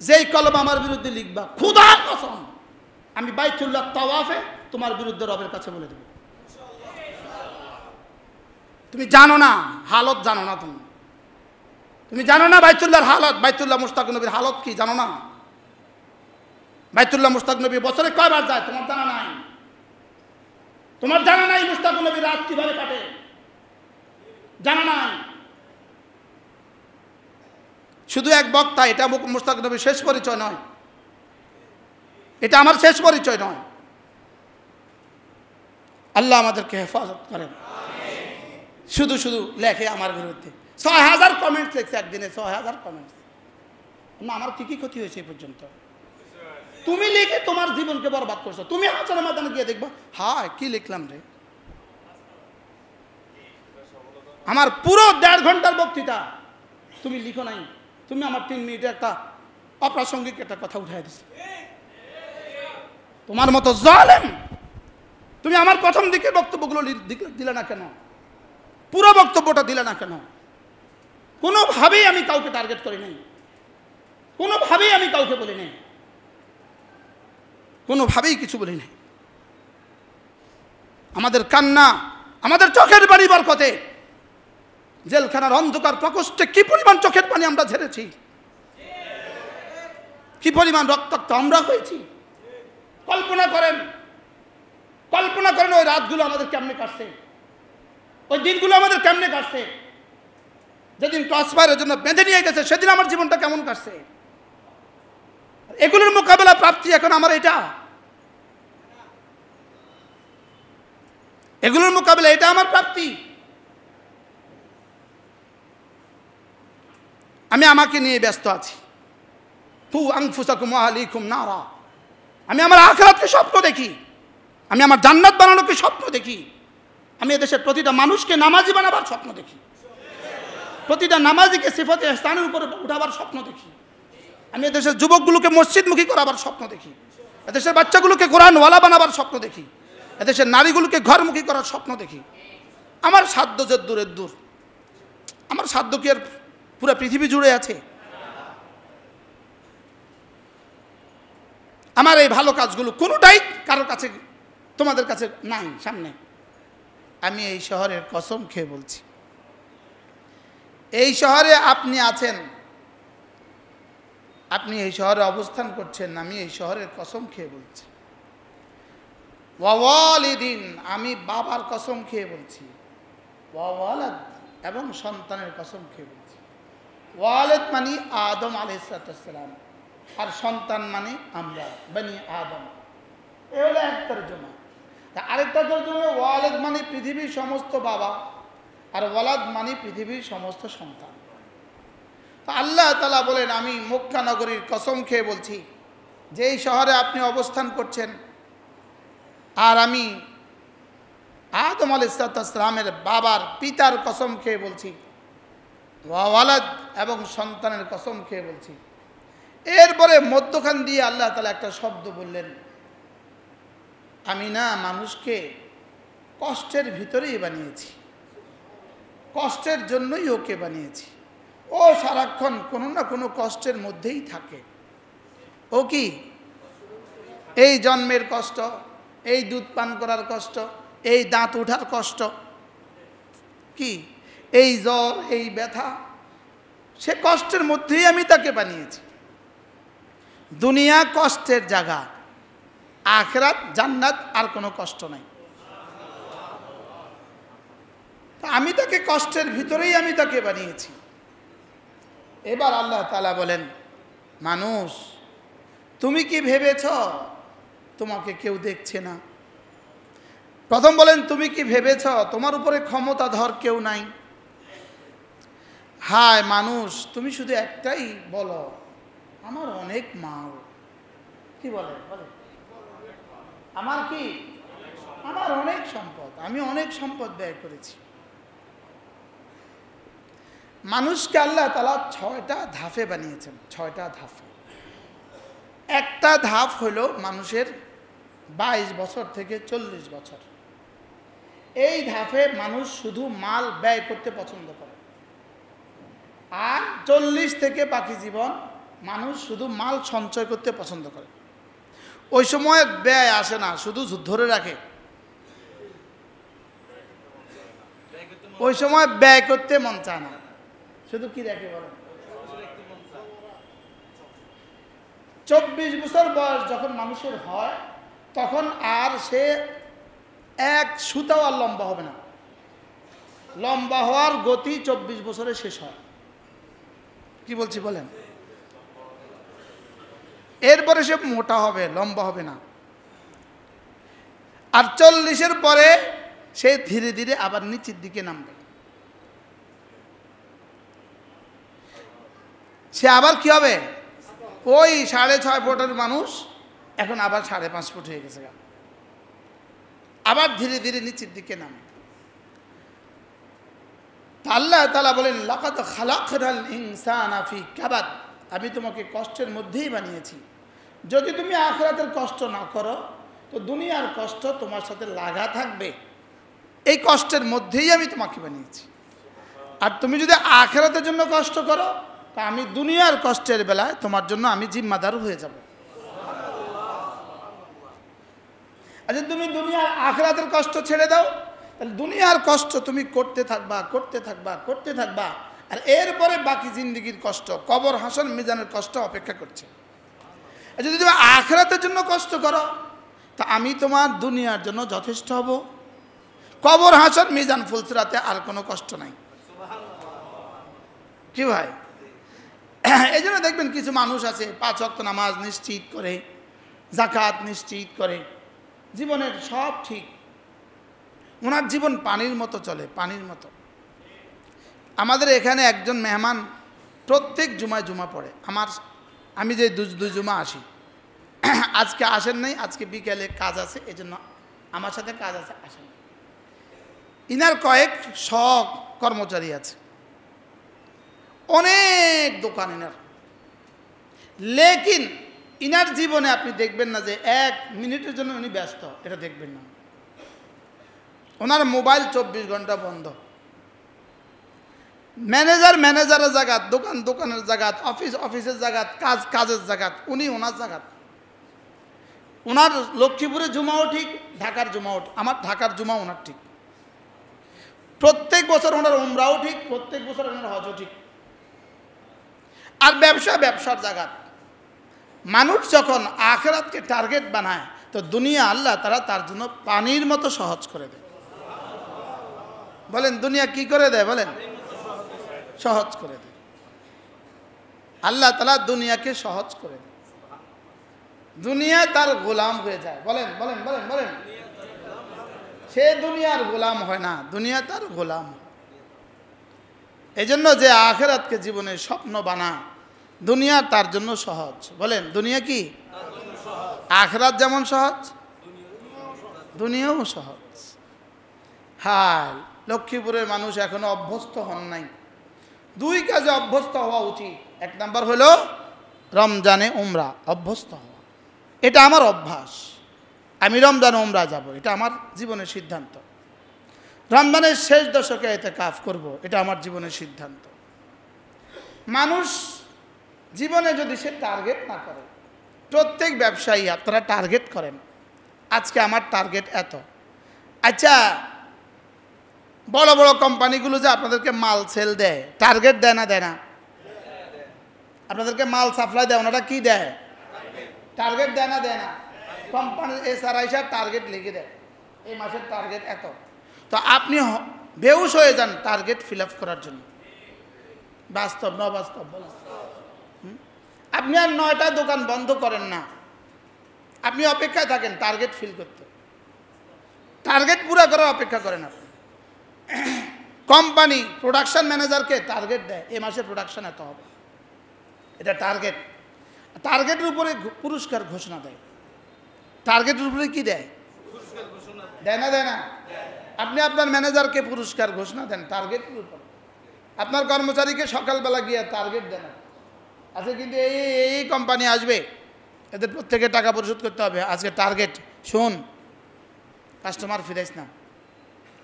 যেই কলম আমার বিরুদ্ধে লিখবা, খোদার কসম আমি বাইতুল্লাহ তাওয়াফে তোমার বিরুদ্ধে রবের কাছে বলে দেব। তুমি জানো না হালত, জানো না তুমি জানো না বাইতুল্লাহর হালত, বাইতুল্লাহ মুশতাক নবীর হালত কি জানো না? বাইতুল্লাহ মুশতাক নবী বছরে কয়বার যায় তোমার জানা নাই? তোমার জানা নাই মুশতাক নবী রাত কিভাবে কাটে? জানা নাই? শুধু এক বক্তা, এটা মুশতাক নবীর শেষ পরিচয় নয়, এটা আমার শেষ পরিচয় নয়। আল্লাহ আমাদেরকে হেফাজত করেন। শুধু শুধু লেখে আমার বিরুদ্ধে, ৬,০০০ কমেন্টস লেখছে একদিনে, ৬,০০০ কমেন্টস। না, আমার কি ক্ষতি হয়েছে এই পর্যন্ত? তুমি লিখে তোমার জীবনকে বরবাদ করছো। তুমি হাসান মাদানে গিয়ে দেখবা, হায় কি লিখলাম রে। আমার পুরো ১.৫ ঘন্টার বক্তৃতা তুমি লিখো নাই, তুমি আমার ৩ মিনিটে একটা অপ্রাসঙ্গিক একটা কথা উঠাই দিছো। তোমার মতো জালেম তুমি আমার প্রথম দিকের বক্তব্যগুলো দিলে না কেন? পুরো বক্তব্যটা দিলে না কেন? কোনোভাবেই আমি কাউকে টার্গেট করি নাই, কোনোভাবেই আমি কাউকে বলি নাই, কোনোভাবেই কিছু বলি নাই। আমাদের কান্না, আমাদের চোখের পানি বরকতে জেলখানার অন্ধকার প্রকোষ্ঠে কি পরিমাণ চোখের পানি আমরা ঝেড়েছি, কি পরিমাণ রক্তাক্ত আমরা হয়েছি। কল্পনা করেন, কল্পনা করেন ওই রাতগুলো আমাদের কেমনে কাটছে, ওই দিনগুলো আমাদের কেমনে কাটছে। যেদিন ক্রসফায়ারের জন্য বেঁধে নিয়ে গেছে সেদিন আমার জীবনটা কেমন কাটছে। এগুলোর মোকাবেলা প্রাপ্তি এখন আমার এটা, এগুলোর মোকাবেলা এটা আমার প্রাপ্তি। আমি আমাকে নিয়ে ব্যস্ত আছি। তু আনফুসাকুম ওয়া আহলিকুম নারা। আমি আমার আখিরাতকে স্বপ্ন দেখি, আমি আমার জান্নাত বানানোকে স্বপ্ন দেখি, আমি এদেশের প্রতিটা মানুষকে নামাজি বানাবার স্বপ্ন দেখি, প্রতিটা নামাজিকে সিফাতে ইহসানের উপরে উঠাবার স্বপ্ন দেখি, আমি এদেশের যুবকগুলোকে মসজিদমুখী করাবার স্বপ্ন দেখি, এদেশের বাচ্চাগুলোকে কোরআনওয়ালা বানাবার স্বপ্ন দেখি, এদেশের নারীগুলোকে ঘরমুখী করার স্বপ্ন দেখি। আমার সাধ্য যে দূরের দূর, আমার সাধ্য কি আর পুরো পৃথিবী জুড়ে আছে? আমার এই ভালো কাজগুলো কোনোটাই কারোর কাছে, তোমাদের কাছে নাই সামনে। আমি এই শহরের কসম খেয়ে বলছি, এই শহরে আপনি আছেন, আপনি এই শহরে অবস্থান করছেন, আমি এই শহরের কসম খেয়ে বলছি। ওয়ালিদিন, আমি বাবার কসম খেয়ে বলছি, ওয়ালাদ, এবং সন্তানের কসম খেয়ে বলছি। ওয়ালিদ মানে আদম আলাইহিস সালাম, আর সন্তান মানে আমরা বনি আদম। এ হলো এক তরজমা। আরেকটা তরজমা, ওয়ালিদ মানে পৃথিবীর সমস্ত বাবা, আর ওয়ালাদ মানে পৃথিবীর সমস্ত সন্তান। তো আল্লাহ তাআলা বলেন, আমি মক্কা নগরীর কসম খেয়ে বলছি, যেই শহরে আপনি অবস্থান করছেন, আর আমি আদম আলাইহিস সালামের বাবার পিতার কসম খেয়ে বলছি, ওয়ালাদ এবং সন্তানের কসম খেয়ে বলছি। এরপরে মধ্যখান দিয়ে আল্লাহ তাআলা একটা শব্দ বললেন, আমি না মানুষকে কষ্টের ভিতরেই বানিয়েছি, কষ্টের জন্যই ওকে বানিয়েছি। ও সারাক্ষণ কোনো না কোনো কষ্টের মধ্যেই থাকে। ও কি? এই জন্মের কষ্ট, এই দুধ পান করার কষ্ট, এই দাঁত ওঠার কষ্ট, কি এই জ্বর, এই ব্যথা, সে কষ্টের মধ্যেই আমি তাকে বানিয়েছি। দুনিয়া কষ্টের জায়গা, আখিরাত জান্নাত, আর কোনো কষ্ট নাই। আমি তাকে কষ্টের ভিতরেই আমি তাকে বানিয়েছি। এবার আল্লাহ তাআলা বলেন, মানুষ তুমি কি ভেবেছ তোমাকে কেউ দেখছে না? প্রথম বলেন, তুমি কি ভেবেছ তোমার উপরে ক্ষমতাধর কেউ নাই? হায় মানুষ, তুমি শুধু একটাই বলো, আমার অনেক মাল। কি বলে? বলে আমার কি? আমার অনেক সম্পদ, আমি অনেক সম্পদ ব্যয় করেছি। মানুষকে আল্লাহ তাআলা ৬টা ধাপে বানিয়েছেন, ৬টা ধাপে। একটা ধাপ হলো মানুষের ২২ বছর থেকে ৪০ বছর। এই ধাপে মানুষ শুধু মাল ব্যয় করতে পছন্দ করে, আর ৪০ থেকে বাকি জীবন মানুষ শুধু মাল সঞ্চয় করতে পছন্দ করে। ওই সময় ব্যয় আসে না, শুধু ধরে রাখে। ওই সময় ব্যয় করতে মন চায় না, শুধু কি রাখে বলেন। 24 বছর বয়স যখন মানুষের হয়, তখন আর সে এক সুতাও আর লম্বা হবে না। লম্বা হওয়ার গতি 24 বছরে শেষ হয়। কি বলছি বলেন? এরপরে সে মোটা হবে, লম্বা হবে না। আর 40-এর পরে সে ধীরে ধীরে আবার নিচের দিকে নামবে। সে আবার কি হবে? ওই 6.5 ফুটের মানুষ এখন আবার 5.5 ফুট হয়ে গেছে, আবার ধীরে ধীরে নিচের দিকে নামে। আল্লাহ তাআলা বলেন, লাকাদ খালাকনাল ইনসানা ফি কাবাদ, আমি তোমাকে কষ্টের মধ্যেই বানিয়েছি। যদি তুমি আখিরাতের কষ্ট না করো, তো দুনিয়ার কষ্ট তোমার সাথে লাগা থাকবে। এই কষ্টের মধ্যেই আমি তোমাকে বানিয়েছি। আর তুমি যদি আখিরাতের জন্য কষ্ট করো, তা আমি দুনিয়ার কষ্টের বেলায় তোমার জন্য আমি জিম্মাদার হয়ে যাব। আচ্ছা, তুমি দুনিয়ার আখিরাতের কষ্ট ছেড়ে দাও, তাহলে দুনিয়ার কষ্ট তুমি করতে থাকবা, করতে থাকবা, করতে থাকবা। আর এরপরে বাকি জিন্দেগির কষ্ট, কবর হাসর মিজানের কষ্ট অপেক্ষা করছে। আর যদি তুমি আখিরাতের জন্য কষ্ট করো, তা আমি তোমার দুনিয়ার জন্য যথেষ্ট হব। কবর হাসর মিজান ফুলসিরাতে আর কোনো কষ্ট নাই। কি ভাই? এই জন্য দেখবেন কিছু মানুষ আছে 5 ওয়াক্ত নামাজ নিশ্চিত করে, যাকাত নিশ্চিত করে, জীবনের সব ঠিক, ওনার জীবন পানির মতো চলে, পানির মতো। আমাদের এখানে একজন মেহমান প্রত্যেক জুমায় জুমা পড়ে। আমি যে দুই জুমা আসি, আজকে আসেন নাই, আজকে বিকেলে কাজ আছে, এই জন্য আমার সাথে কাজ আছে, আসেন। ইনার কয়েক শখ কর্মচারী আছে, অনেক দোকান ইনার। লেকিন ইনার জীবনে আপনি দেখবেন না যে 1 মিনিটের জন্য উনি ব্যস্ত, এটা দেখবেন না। ওনার মোবাইল 24 ঘন্টা বন্ধ। ম্যানেজারের জায়গাত, দোকানের জায়গাত, অফিসের জায়গাত, কাজের জায়গাত, উনি ওনার জায়গাত। ওনার লক্ষ্মীপুরে জুমাও ঠিক, ঢাকার জুমাও, আমার ঢাকার জুমা ওনার ঠিক। প্রত্যেক বছর ওনার উমরাও ঠিক, প্রত্যেক বছর ওনার হজও ঠিক। আর ব্যবসার জায়গাত। মানুষ যখন আখিরাতকে টার্গেট বানায়, তো দুনিয়া আল্লাহ তারা তার জন্য পানির মতো সহজ করে দেয়। বলেন, দুনিয়া কি করে দেয়? বলেন, সহজ করে দেয়। আল্লাহ তাআলা দুনিয়াকে সহজ করে দেয়। দুনিয়া তার গোলাম হয়ে যায়। বলেন বলেন বলেন বলেন, সে দুনিয়ার গোলাম হয় না, দুনিয়া তার গোলাম। এই জন্য যে আখিরাতকে জীবনের স্বপ্ন বানায়, দুনিয়া তার জন্য সহজ। বলেন, দুনিয়া কি? আখিরাত যেমন সহজ, দুনিয়াও সহজ। হায়, লক্ষ্মীপুরের মানুষ এখনো অভ্যস্ত হন নাই। 2 কাজে অভ্যস্ত হওয়া উচিত। 1 নাম্বার হলো রমজানে উমরা অভ্যস্ত হওয়া। এটা আমার অভ্যাস, আমি রমজানে উমরা যাব, এটা আমার জীবনের সিদ্ধান্ত। রমজানের শেষ দশকে ইতিকাফ করব, এটা আমার জীবনের সিদ্ধান্ত। মানুষ জীবনে যদি সে টার্গেট না করে, প্রত্যেক ব্যবসায়ী আপনারা টার্গেট করেন, আজকে আমার টার্গেট এত। আচ্ছা, বড় বড় কোম্পানিগুলো যে আপনাদেরকে মাল সেল দেয়, টার্গেট দেয় না? দেয় না? আপনাদেরকে মাল সাপ্লাই দেয়, ওনারা কি দেয়? টার্গেট দেয় না? দেয় না? কোম্পানির SRI টার্গেট লিখে দেয়, এই মাসের টার্গেট এত। তো আপনি বেহুশ হয়ে যান টার্গেট ফিল আপ করার জন্য। বাস্তব না বাস্তব বলেন? আপনি আর 9টা দোকান বন্ধ করেন না, আপনি অপেক্ষায় থাকেন টার্গেট ফিল করতে। টার্গেট পুরা করার অপেক্ষা করেন আপনি। কোম্পানি প্রোডাকশন ম্যানেজারকে টার্গেট দেয়, এই মাসে প্রোডাকশন এত হবে, এটা টার্গেট। টার্গেটের উপরে পুরস্কার ঘোষণা দেয়। টার্গেটের উপরে কি দেয়? দেয় না? দেয় না? আপনি আপনার ম্যানেজারকে পুরস্কার ঘোষণা দেন টার্গেটের উপর। আপনার কর্মচারীকে সকালবেলা গিয়ে টার্গেট দেন, আচ্ছা কিন্তু এই কোম্পানি আসবে, এদের প্রত্যেকে টাকা পরিশোধ করতে হবে, আজকে টার্গেট। শোন, কাস্টমার ফিরাইস না,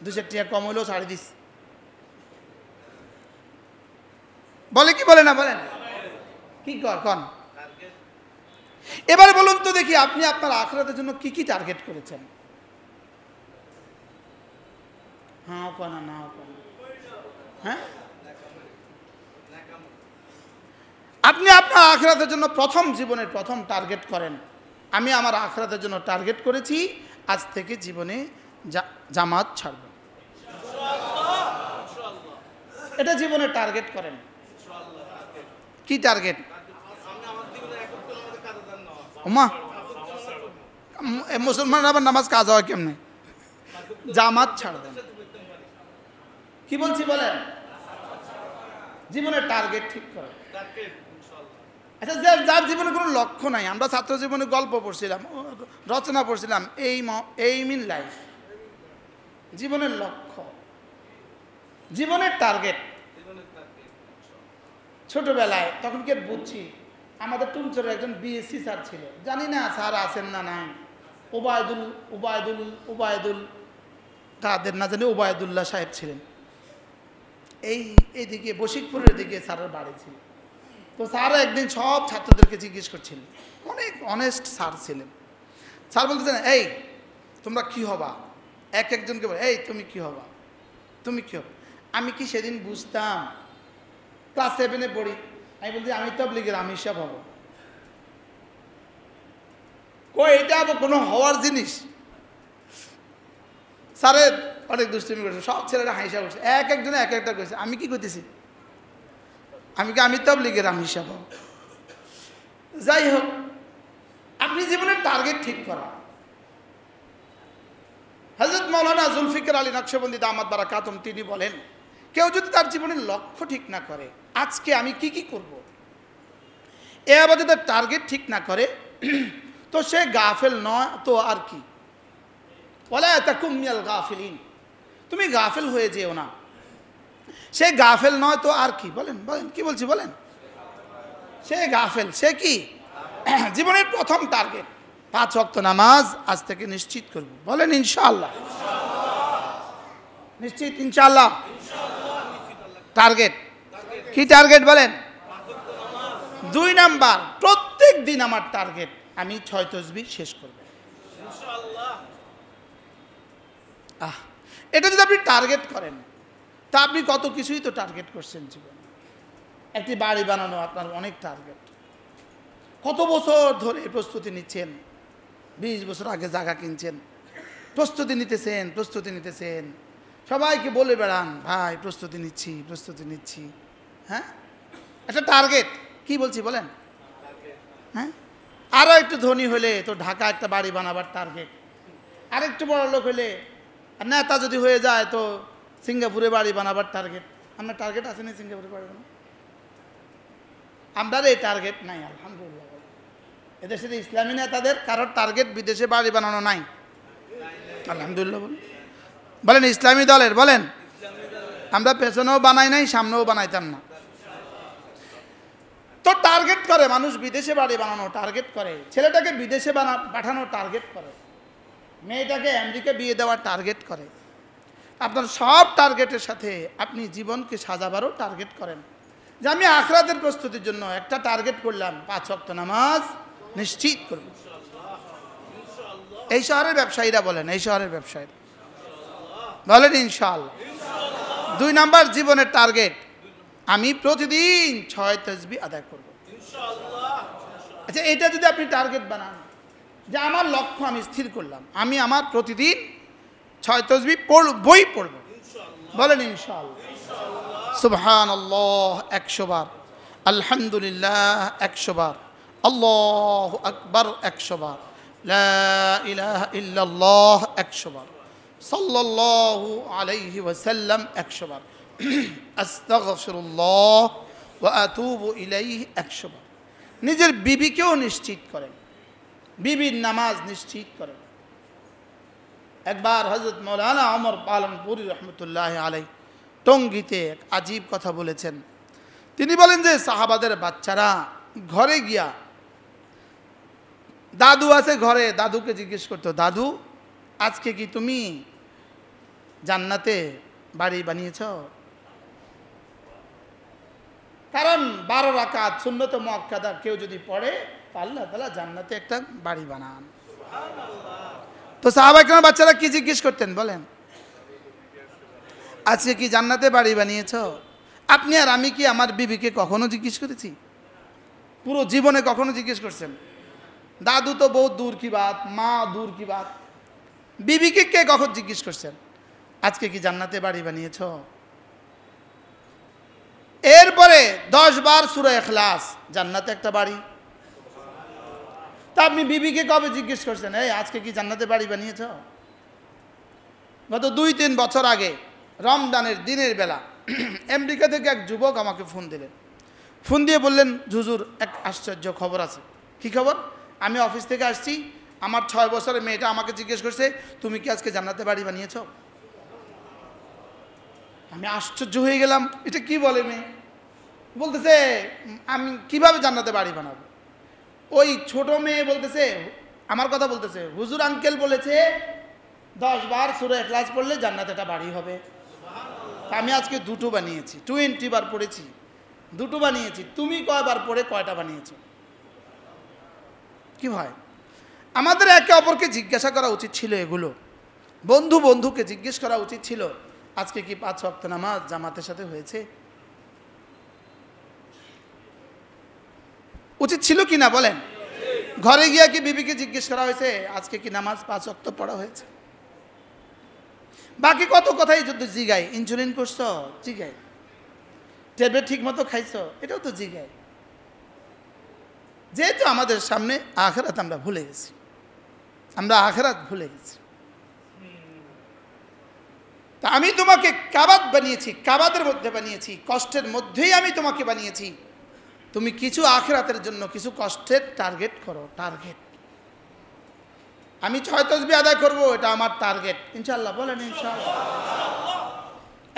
2 টাকা কম হলেও ছাড়ি দিস। বলে কি বলে না? বলেন। কি কন? এবারে বলুন তো দেখি, আপনি আপনার আখিরাতের জন্য কি কি টার্গেট করেছেন? হ্যাঁ কোন না কোন? হ্যাঁ, আপনি আপনার আখিরাতের জন্য জীবনের প্রথম টার্গেট করেন, আমি আমার আখিরাতের জন্য টার্গেট করেছি আজ থেকে জীবনে জামাত ছাড়ব। এটা জীবনে টার্গেট করেন। কি টার্গেট? ওমা, মুসলমান আবার নামাজ কাজা হয় কেমনে? জামাত ছাড়বেন। কি বলছি বলেন? জীবনের টার্গেট ঠিক করেন। আচ্ছা, যার জীবনে কোনো লক্ষ্য নাই, আমরা ছাত্র জীবনে গল্প পড়ছিলাম, রচনা পড়ছিলাম, এইম ইন লাইফ, জীবনের লক্ষ্য, জীবনের টার্গেট। ছোটবেলায় তখন কি বুঝছি, আমাদের টুমচরের একজন বিএসসি স্যার ছিল, জানি না স্যার আছেন না নাই, ওবায়দুল কাদের না জানি, ওবায়দুল্লাহ সাহেব ছিলেন। এইদিকে বশিকপুরের দিকে স্যারের বাড়ি ছিল। তো স্যার একদিন সব ছাত্রদেরকে জিজ্ঞেস করছিলেন, অনেক অনেস্ট স্যার ছিলেন। স্যার বলতেছেন, এই তোমরা কি হবা? একজনকে বলে, এই তুমি কি হবা, তুমি কি হবা? আমি কি সেদিন বুঝতাম? ক্লাস 7-এ পড়ি, আমি বলছি আমি তাবলীগের আমির সাহেব হব। এটা কোনো হওয়ার জিনিস? স্যারের অনেক দুষ্টুমি করেছে, সব ছেলেরা হাইসা করছে, একজনে এক একটা করেছে। আমি কি করতেছি? আমি তাবলীগের আমির সাহেব হব। যাই হোক, আপনি জীবনের টার্গেট ঠিক করা। হযরত মাওলানা জুলফিকার আলী নকশবন্দি দামাত বারাকাতুহুম তিনি বলেন, কেউ যদি তার জীবনের লক্ষ্য ঠিক না করে, আজকে আমি কি কি করব, এ আবার যদি টার্গেট ঠিক না করে, তো সে গাফেল নয় তো আর কি। ওয়ালা তাকুম মিনাল গাফিলিন, তুমি গাফেল হয়ে যেও না। সে গাফেল নয় তো আর কি। বলেন বলেন, কি বলছি বলেন? সে গাফেল, সে কি? জীবনের প্রথম টার্গেট 5 ওয়াক্ত নামাজ আজ থেকে নিশ্চিত করব। বলেন ইনশাআল্লাহ। নিশ্চিত ইনশাআল্লাহ। টার্গেট কি? টার্গেট বলেন। 2 নাম্বার, প্রত্যেক দিন আমার টার্গেট আমি 6 তাসবিহ শেষ করব। এটা যদি আপনি টার্গেট করেন, তা আপনি কত কিছুই তো টার্গেট করছেন জীবনে। একটি বাড়ি বানানো আপনার অনেক টার্গেট। কত বছর ধরে প্রস্তুতি নিচ্ছেন, 20 বছর আগে জায়গা কিনছেন, প্রস্তুতি নিতেছেন, সবাইকে বলে বেড়ান, ভাই প্রস্তুতি নিচ্ছি। হ্যাঁ, একটা টার্গেট। কি বলছি বলেন? হ্যাঁ, আরও একটু ধনী হলে তো ঢাকা একটা বাড়ি বানাবার টার্গেট, আরেকটু বড় লোক হলে, নেতা যদি হয়ে যায় তো সিঙ্গাপুরে বাড়ি বানাবার টার্গেট। আপনার টার্গেট আছে না সিঙ্গাপুরে বাড়ি বানানো? আমরা এই টার্গেট নাই আলহামদুলিল্লাহ। এদেশের ইসলামী নেতাদের কারোর টার্গেট বিদেশে বাড়ি বানানো নাই আলহামদুলিল্লাহ। বলেন ইসলামী দলের, বলেন। আমরা পেছনেও বানাই নাই, সামনেও বানাইতাম না। তো টার্গেট করে মানুষ বিদেশে বাড়ি বানানো টার্গেট করে, ছেলেটাকে বিদেশে পাঠানো টার্গেট করে, মেয়েটাকে আমেরিকা বিয়ে দেওয়ার টার্গেট করে। আপনার সব টার্গেটের সাথে আপনি জীবনকে সাজাবারও টার্গেট করেন। যে আমি আখিরাতের প্রস্তুতির জন্য একটা টার্গেট করলাম, 5 ওয়াক্ত নামাজ নিশ্চিত করব। এই শহরের ব্যবসায়ীরা বলেন, এই শহরের ব্যবসায়ীরা বলেন ইনশাআল্লাহ। 2 নাম্বার জীবনের টার্গেট, আমি প্রতিদিন 6 তাসবিহ আদায় করব। আচ্ছা, এটা যদি আপনি টার্গেট বানান যে আমার লক্ষ্য আমি স্থির করলাম, আমি আমার প্রতিদিন 6 তাসবিহ বই পড়ব। বলেন ইনশাআল্লাহ। সুবহানাল্লাহ 100 বার, আলহামদুলিল্লাহ 100 বার, আল্লাহু আকবার 100 বার, লা ইলাহা ইল্লাল্লাহ 100 বার, সাল্লাল্লাহু আলাইহি ওয়াসাল্লাম 100 বার, আস্তাগফিরুল্লাহ ওয়া আতুবু ইলাইহি 100 বার। নিজের বিবিকেও নিশ্চিত করেন, বিবির নামাজ নিশ্চিত করেন। একবার হযরত মাওলানা ওমর পালনপুরি রহমতুল্লাহ আলাইহি টঙ্গীতে এক আজীব কথা বলেছেন। তিনি বলেন যে সাহাবাদের বাচ্চারা ঘরে গিয়া, দাদু আছে ঘরে, দাদুকে জিজ্ঞেস করতো, দাদু আজকে কি তুমি জান্নাতে বাড়ি বানিয়েছ? কারণ 12 রাকাত সুন্নত মুআক্কাদা কেউ যদি পড়ে আল্লাহ তাআলা জান্নাতে একটা বাড়ি বানান। তো সাহাবা কেরাম বাচ্চারা কি জিজ্ঞেস করতেন বলেন, আজকে কি জান্নাতে বাড়ি বানিয়েছ? আপনি আর আমি কি আমার বিবিকে কখনো জিজ্ঞেস করেছি? পুরো জীবনে কখনো জিজ্ঞেস করছেন? দাদু তো বহুত দূর কি বাত, মা দূর কি বাত, বিবিকে কে কখন জিজ্ঞেস করছেন আজকে কি জান্নাতে বাড়ি বানিয়েছ? এরপরে 10 বার সূরা ইখলাস, জান্নাতে একটা বাড়ি। তা আপনি বিবিকে কবে জিজ্ঞেস করছেন এই আজকে কি জান্নাতে বাড়ি বানিয়েছ? গত 2-3 বছর আগে রমজানের দিনের বেলা আমেরিকা থেকে এক যুবক আমাকে ফোন দিলেন। ফোন দিয়ে বললেন, হুজুর এক আশ্চর্য খবর আছে। কি খবর? আমি অফিস থেকে আসছি, আমার 6 বছরের মেয়েটা আমাকে জিজ্ঞেস করছে তুমি কি আজকে জান্নাতে বাড়ি বানিয়েছ? আমি আশ্চর্য হয়ে গেলাম, এটা কি বলে মেয়ে? বলতেছে আমি কিভাবে জান্নাতে বাড়ি বানাবো? ওই ছোট মেয়ে বলতেছে, আমার কথা বলতেছে, হুজুর আঙ্কেল বলেছে 10 বার সূরা ইখলাস পড়লে জান্নাতে একটা বাড়ি হবে। আমি আজকে 2টো বানিয়েছি, 20 বার পড়েছি, 2টো বানিয়েছি। তুমি কয়বার পড়ে কয়টা বানিয়েছো? কি হয়? আমাদের একে অপরকে জিজ্ঞাসা করা উচিত ছিল এগুলো। বন্ধু বন্ধুকে জিজ্ঞেস করা উচিত ছিল আজকে কি 5 ওয়াক্ত নামাজ জামাতের সাথে হয়েছে? উচিত ছিল কি না বলেন? ঘরে গিয়া কি বিবিকে জিজ্ঞেস করা হয়েছে আজকে কি নামাজ 5 ওয়াক্ত পড়া হয়েছে? বাকি কত কথাই যদি জিগাই, ইনসুলিন করছো জিগাই, ট্যাবলেট ঠিক মতো খাইছো এটাও তো জিগাই। যেহেতু আমাদের সামনে আখিরাত আমরা ভুলে গেছি, আমরা আখিরাত ভুলে গেছি। তা আমি তোমাকে কাবাত বানিয়েছি, কাবাদের মধ্যে বানিয়েছি, কষ্টের মধ্যেই আমি তোমাকে বানিয়েছি। তুমি কিছু আখিরাতের জন্য কিছু কষ্টের টার্গেট করো, টার্গেট। আমি 6 তাসবিহ আদায় করবো, এটা আমার টার্গেট ইনশাআল্লাহ। বলেন ইনশাআল্লাহ।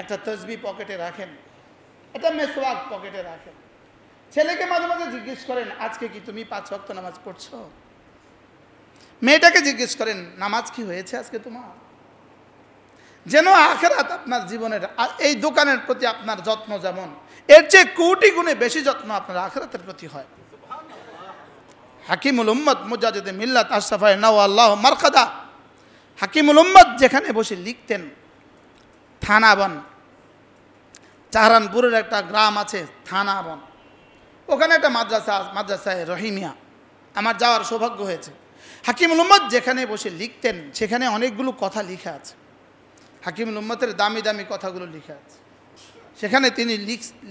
একটা তাসবিহ পকেটে রাখেন, একটা মেসওয়াক পকেটে রাখেন। ছেলেকে মাঝে মাঝে জিজ্ঞেস করেন আজকে কি তুমি 5 ওয়াক্ত নামাজ পড়ছো? মেয়েটাকে জিজ্ঞেস করেন নামাজ কি হয়েছে আজকে তোমার? যেন আখিরাত আপনার জীবনের, এই দোকানের প্রতি আপনার যত্ন যেমন এর চেয়ে কোটি গুণে বেশি যত্ন আপনার আখিরাতের প্রতি হয়। হাকিমুল উম্মত মুজাদ্দিদ মিল্লাত আশরাফায়ে নাওয়াল্লাহ মারকাদা, হাকিমুল উম্মত যেখানে বসে লিখতেন, থানাবন, চাহারানপুরের একটা গ্রাম আছে থানাবন, ওখানে একটা মাদ্রাসা, মাদ্রাসায় রহিমিয়া, আমার যাওয়ার সৌভাগ্য হয়েছে। হাকিমুল উম্মত যেখানে বসে লিখতেন সেখানে অনেকগুলো কথা লিখা আছে, হাকিমুল উম্মতের দামি দামি কথাগুলো লিখা আছে। সেখানে তিনি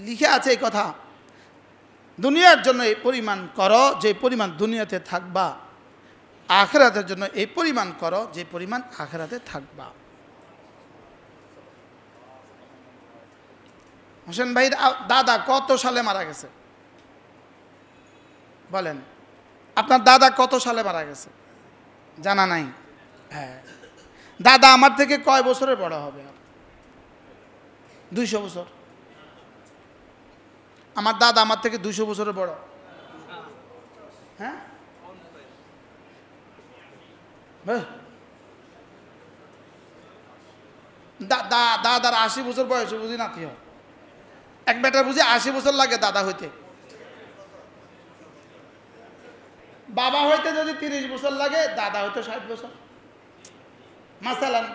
লিখে আছে এই কথা, দুনিয়ার জন্য এই পরিমাণ করো যে পরিমাণ দুনিয়াতে থাকবা, আখিরাতের জন্য এই পরিমাণ করো যে পরিমাণ আখিরাতে থাকবা। হোসেন ভাই দাদা কত সালে মারা গেছে বলেন? আপনার দাদা কত সালে মারা গেছে জানা নাই? হ্যাঁ, দাদা আমার থেকে কয় বছরের বড় হবে? 200 বছর। আমার দাদা আমার থেকে 200 বছরের বড়। হ্যাঁ, দাদার 80 বছর বয়সে বুঝি নাতি হয়। এক বেটার বুঝি 80 বছর লাগে দাদা হইতে। বাবা হইতে যদি 30 বছর লাগে, দাদা হইতে 60 বছর মাসালান।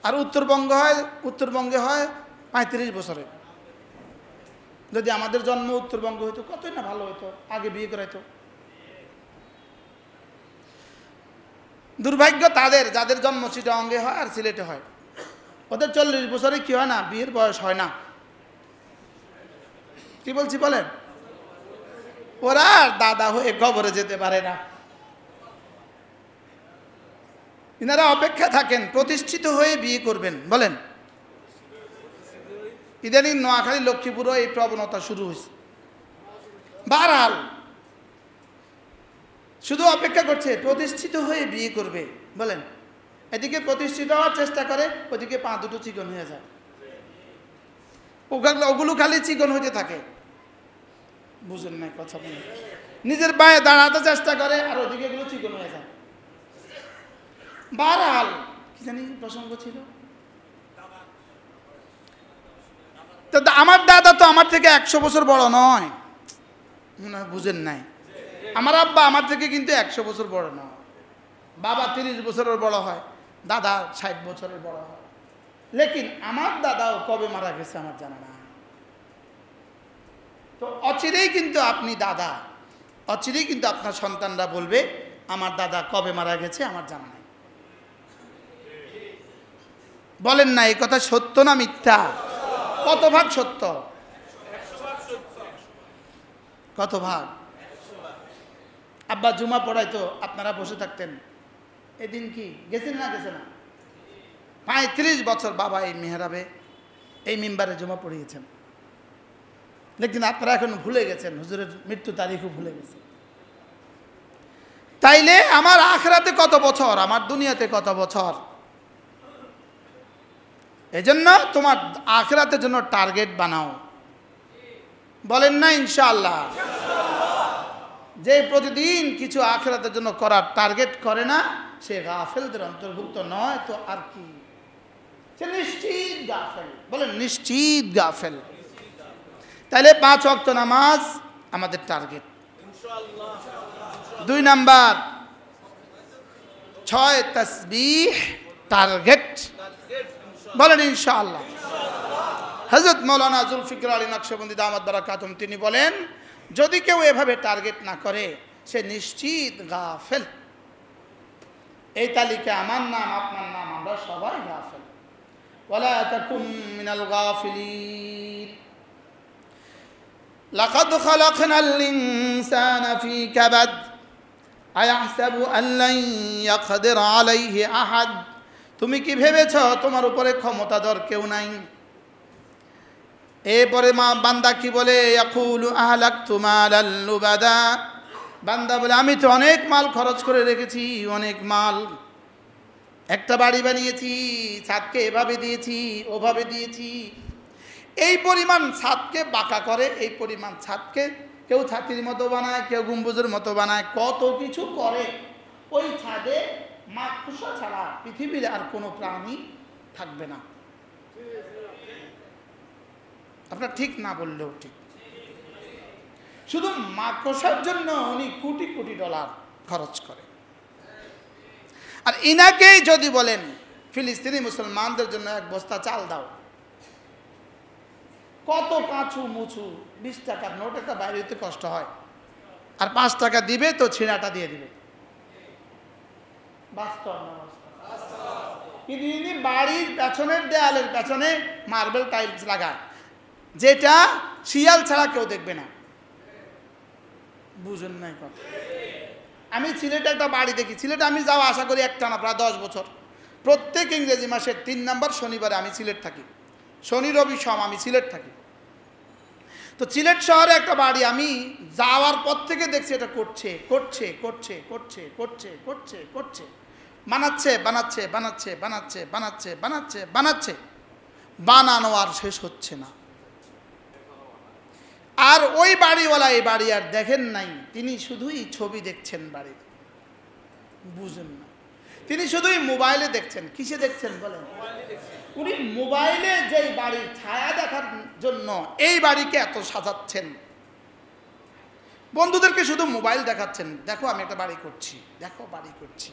আর উত্তরবঙ্গে হয় 35 বছরে। যদি আমাদের জন্ম উত্তরবঙ্গ হইতো কতই না ভালো হইতো, আগে বিয়ে করাইতো। দুর্ভাগ্য তাদের যাদের জন্ম চিটাগাঙ্গে হয় আর সিলেটে হয়, ওদের 40 বছরে কি হয় না, বিয়ের বয়স হয় না। কি বলছি বলেন? ওরা আর দাদা হয়ে কবরে যেতে পারে না। ইনারা অপেক্ষা থাকেন প্রতিষ্ঠিত হয়ে বিয়ে করবেন। বলেন, ইদানিং নোয়াখালী লক্ষ্মীপুরও এই প্রবণতা শুরু হয়েছে। বারহাল শুধু অপেক্ষা করছে প্রতিষ্ঠিত হয়ে বিয়ে করবে। বলেন, এদিকে প্রতিষ্ঠিত হওয়ার চেষ্টা করে, ওদিকে পা দুটো চিকন হয়ে যায়। ওগুলো খালি চিকন হতে থাকে। বুঝেন না কথা বলে? নিজের পায়ে দাঁড়াতে চেষ্টা করে আর ওদিকে এগুলো চিকন হয়ে যায়। বারহাল কি জানি প্রসঙ্গ ছিল। আমার দাদা তো আমার থেকে 100 বছর বড় নয়, মনে হয় বুঝেন নাই। আমার আব্বা আমার থেকে কিন্তু 100 বছর বড় নয়। বাবা 30 বছরের বড় হয়, দাদা 60 বছরের বড় হয়। লেকিন আমার দাদাও কবে মারা গেছে আমার জানা না। তো অচিরেই কিন্তু আপনি দাদা, অচিরেই কিন্তু আপনার সন্তানরা বলবে আমার দাদা কবে মারা গেছে আমার জানা নাই। বলেন না এই কথা সত্য না মিথ্যা? কত ভাগ সত্য? কত ভাগ? আব্বা জুমা পড়াইতো, আপনারা বসে থাকতেন। এদিন কি গেছেন না গেছে না? 35 বছর বাবা এই মেহরাবে, এই মিম্বারে জুমা পড়িয়েছেন। লেকিন আপনারা এখন ভুলে গেছেন, হুজুরের মৃত্যু তারিখও ভুলে গেছেন। তাইলে আমার আখিরাতে কত বছর, আমার দুনিয়াতে কত বছর? এজন্য তোমার আখিরাতের জন্য টার্গেট বানাও। বলেন না ইনশাআল্লাহ? যে প্রতিদিন কিছু আখিরাতের জন্য করার টার্গেট করে না, সে গাফেলদের অন্তর্ভুক্ত নয় তো আর কি, সে নিশ্চিত গাফেল। বলেন নিশ্চিত গাফেল। তাহলে 5 ওয়াক্ত নামাজ আমাদের টার্গেট। 2 number 6 তাসবিহ target. বলেন ইনশাআল্লাহ। হযরত মাওলানা জুলফিকার আলী নকশবন্দি দামাত বারাকাতুহুম তিনি বলেন, যদি কেউ এভাবে টার্গেট না করে সে নিশ্চিত গাফেল। এই তালিকায় আমার নাম, আপনার নাম, আমরা সবাই গাফেল। ওয়ালা তাকুম মিনাল গাফিলিন। লাকাদ খালাকনাল ইনসানা ফি কাবাদ আয়াহসাবু আন লান ইয়াকদির আলাইহি আহাদ। তুমি কি ভেবেছ তোমার উপরে ক্ষমতাধর কেউ নাই? এরপরে বান্দা কি বলে? ইয়াকুলু আহলাকতু মালাল লুবাদা। বান্দা বলে আমি তো অনেক মাল খরচ করে রেখেছি, অনেক মাল। একটা বাড়ি বানিয়েছি, ছাদকে এভাবে দিয়েছি, ওভাবে দিয়েছি। এই পরিমাণ ছাদকে বাঁকা করে, এই পরিমাণ ছাদকে কেউ ছাতির মতো বানায়, কেউ গম্বুজের মতো বানায়, কত কিছু করে। ওই ছাদে মাকড়সা ছাড়া পৃথিবীর আর কোনো প্রাণী থাকবে না। আপনার ঠিক না বললেও ঠিক। শুধু মাকড়সার জন্য উনি কোটি কোটি ডলার খরচ করে। আর ইনাকেই যদি বলেন ফিলিস্তিনি মুসলমানদের জন্য 1 বস্তা চাল দাও, কত কাঁচু মুছু, 20 টাকার নোট একটা বাইরে হতে কষ্ট হয়, আর 5 টাকা দিবে তো ছিঁড়াটা দিয়ে দিবে। বাস্তব না? কিন্তু ইনি বাড়ির পেছনের দেয়ালের পেছনে মার্বেল টাইলস লাগায়, যেটা শিয়াল ছাড়া কেউ দেখবে না। বুঝেন নাই কথা? আমি সিলেটে একটা বাড়ি দেখি, সিলেটে আমি যাওয়া আশা করি একটানা প্রায় 10 বছর। প্রত্যেক ইংরেজি মাসের 3 নম্বর শনিবারে আমি সিলেট থাকি, শনি রবি সোম আমি সিলেট থাকি। তো সিলেট শহরে একটা বাড়ি আমি যাওয়ার পর থেকে দেখছি এটা করছে করছে করছে করছে করছে করছে করছে, বানাচ্ছে বানাচ্ছে বানাচ্ছে বানাচ্ছে বানাচ্ছে বানাচ্ছে বানাচ্ছে, বানানো আর শেষ হচ্ছে না। আর ওই বাড়িওয়ালা এই বাড়ি আর দেখেন নাই, তিনি শুধুই ছবি দেখছেন বাড়ির। বুঝেন না? তিনি শুধুই মোবাইলে দেখছেন। কিসে দেখছেন বলেন? উনি মোবাইলে যেই বাড়ির ছায়া দেখার জন্য এই বাড়িকে এত সাজাচ্ছেন, বন্ধুদেরকে শুধু মোবাইল দেখাচ্ছেন, দেখো আমি একটা বাড়ি করছি, দেখো বাড়ি করছি।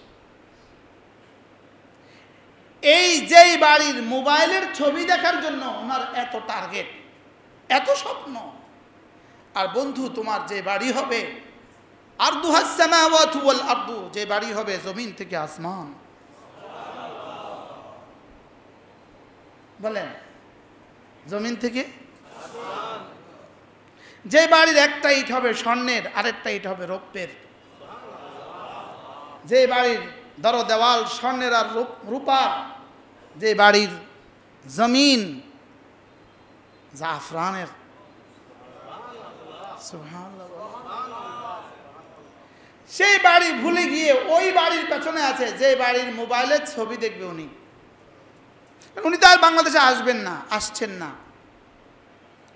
এই যেই বাড়ির মোবাইলের ছবি দেখার জন্য ওনার এত টার্গেট, এত স্বপ্ন। আর বন্ধু তোমার যে বাড়ি হবে, আরদুহাস সামাওয়াতু ওয়াল আরদু, যে বাড়ি হবে জমিন থেকে আসমান। বলেন জমিন থেকে আসমান। যে বাড়ির একটা ইট হবে স্বর্ণের, আরেকটা ইট হবে রৌপ্যের। যে বাড়ির দর দেওয়াল স্বর্ণের আর রূপার, যে বাড়ির জমিন জাফরানের। সেই বাড়ি ভুলে গিয়ে ওই বাড়ির পেছনে আছে যে বাড়ির মোবাইলের ছবি দেখবে উনি। উনি তো আর বাংলাদেশে আসবেন না, আসছেন না,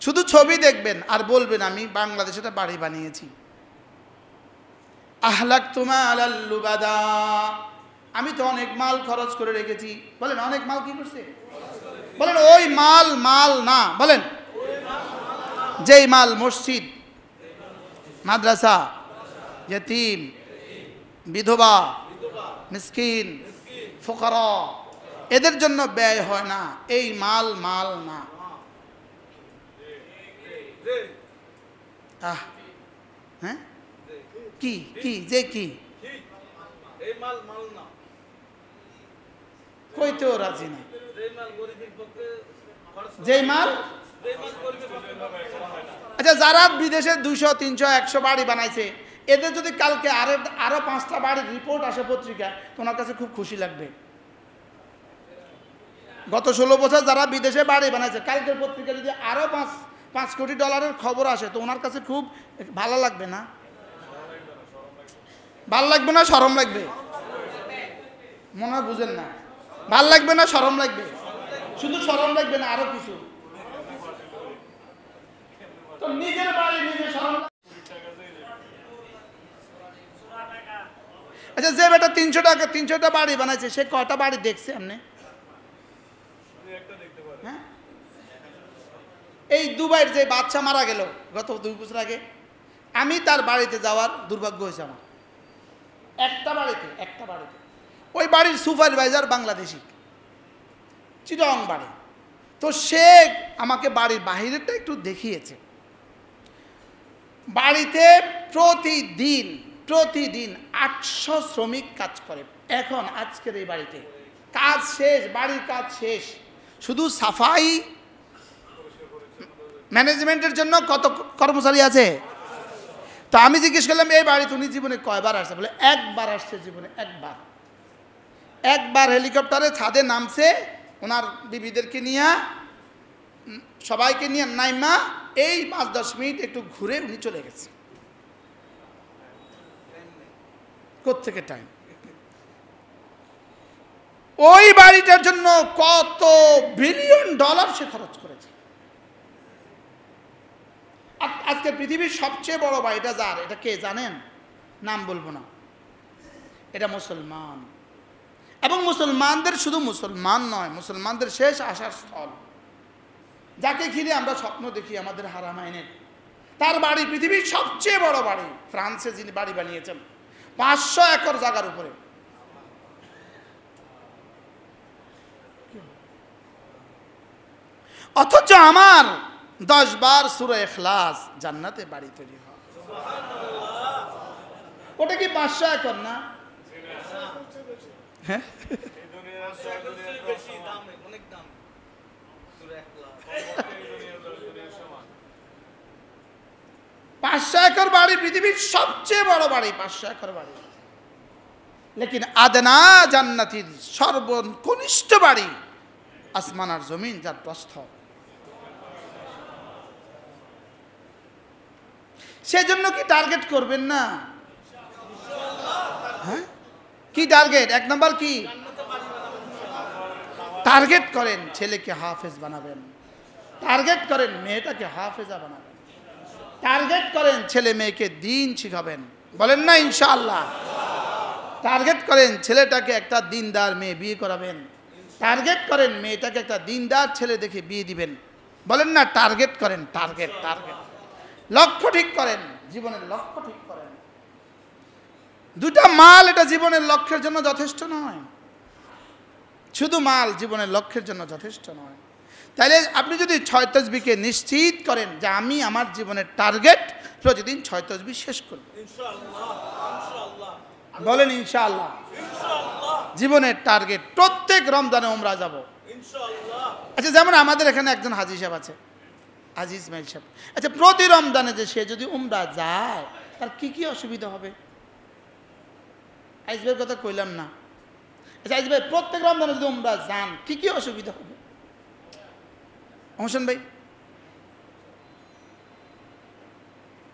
শুধু ছবি দেখবেন আর বলবেন আমি বাংলাদেশে একটা বাড়ি বানিয়েছি। আহলাকতু মালাল লুবাদা, আমি তো অনেক মাল খরচ করে রেখেছি। বলেন অনেক মাল কি করছে? বলেন ওই মাল মাল না, বলেন যেই মাল মসজিদ, মাদ্রাসা, ইয়তীম, বিধবা, মিসকিন, ফুকারা এদের জন্য ব্যয় হয় না, এই মাল মাল না। হ্যাঁ কি কি যে কি কইতেও রাজি না। যেই মাল আচ্ছা, যারা বিদেশে 200, 300, 100 বাড়ি বানাইছে, এদের যদি কালকে আরো 5টা বাড়ির রিপোর্ট আসে পত্রিকা, তোমার কাছে খুব খুশি লাগবে। গত 16 বছর যারা বিদেশে বাড়ি বানাইছে, কালকের পত্রিকা যদি আরো 5 কোটি ডলারের খবর আসে, তো ওনার কাছে খুব ভালো লাগবে না? ভাল লাগবে না শরম লাগবে? মনে হয় বুঝেন না। ভাল লাগবে না শরম লাগবে? শুধু শরম লাগবে না, আরো কিছু। তো নিজের বাড়ি নিজে শরম। আচ্ছা, যে বেটা 300টা বাড়ি বানাইছে, সে কয়টা বাড়ি দেখছে আপনি? হ্যাঁ, এই দুবাইয়ের যে বাচ্চা মারা গেল গত 2 বছর আগে, আমি তার বাড়িতে যাওয়ার দুর্ভাগ্য হয়েছে আমার। একটা বাড়িতে ওই বাড়ির সুপারভাইজার বাংলাদেশি, চিটং বাড়ি। তো সে আমাকে বাড়ির বাহিরেরটা একটু দেখিয়েছে। বাড়িতে প্রতিদিন 800 শ্রমিক কাজ করে। এখন আজকের এই বাড়িতে কাজ শেষ, বাড়ির কাজ শেষ, শুধু সাফাই ম্যানেজমেন্টের জন্য কত কর্মচারী আছে? তো আমি জিজ্ঞেস করলাম, এই বাড়িতে উনি জীবনে কয়বার আসছে? বলে একবার আসছে জীবনে, একবার হেলিকপ্টারে ছাদে নামছে, ওনার বিবিদেরকে নিয়ে, সবাইকে নিয়ে নাইমা এই 5-10 মিনিট একটু ঘুরে উনি চলে গেছে। কোত্থেকে টাইম? ওই বাড়িটার জন্য কত বিলিয়ন ডলার সে খরচ করেছে। আজকে পৃথিবীর সবচেয়ে বড় বাড়িটা যার, এটা কে জানেন? নাম বলবো না, এটা মুসলমান। এবং মুসলমানদের, শুধু মুসলমান নয়, মুসলমানদের শেষ আসার স্থল, যাকে ঘিরে আমরা স্বপ্ন দেখি আমাদের হারামাইনের, তার বাড়ি পৃথিবীর সবচেয়ে বড় বাড়ি। ফ্রান্সে যিনি বাড়ি বানিয়েছেন 500 একর জায়গার উপরে। অথচ আমার 10 বার সূরা ইখলাস, জান্নাতে বাড়ি তৈরি হয়। ওটা কি 500 একর না? হ্যাঁ, 500 একর বাড়ি, পৃথিবীর সবচেয়ে বড় বাড়ি 500 একর বাড়ি। লেকিন আদনা জান্নাতির সর্বকনিষ্ঠ বাড়ি আসমান আর জমিন, যার প্রস্থ। সেজন্য কি টার্গেট করবেন না? হ্যাঁ, কি টার্গেট? 1 নম্বর কি টার্গেট করেন? ছেলেকে হাফেজ বানাবেন, টার্গেট করেন মেয়েটাকে হাফেজা বানাবেন, টার্গেট করেন ছেলে মেয়েকে দিন শিখাবেন, বলেন না ইনশাআল্লাহ। টার্গেট করেন ছেলেটাকে একটা দিনদার মেয়ে বিয়ে করাবেন, টার্গেট করেন মেয়েটাকে একটা দিনদার ছেলে দেখে বিয়ে দিবেন, বলেন না। টার্গেট করেন, টার্গেট। লক্ষ্য ঠিক করেন, জীবনের লক্ষ্য ঠিক করেন। 2টা মাল এটা জীবনের লক্ষ্যের জন্য যথেষ্ট নয়। শুধু মাল জীবনের লক্ষ্যের জন্য যথেষ্ট নয়। তাইলে আপনি যদি 6 তাসবিহকে নিশ্চিত করেন যে আমি আমার জীবনের টার্গেট প্রতিদিন 6 তাসবিহ শেষ করব, বলেন ইনশাআল্লাহ। জীবনের টার্গেট প্রত্যেক রমজানে উমরা যাব। আচ্ছা, যেমন আমাদের এখানে একজন হাজী সাহেব আছে, হাজী ইসমাইল সাহেব। আচ্ছা, প্রতি রমজানে যে সে যদি উমরা যায়, তার কি কি অসুবিধা হবে? আইজবের কথা কইলাম না। আচ্ছা, আইজবে প্রত্যেক রমজানে যদি উমরা যান, কি কি অসুবিধা হবে? হোসেন ভাই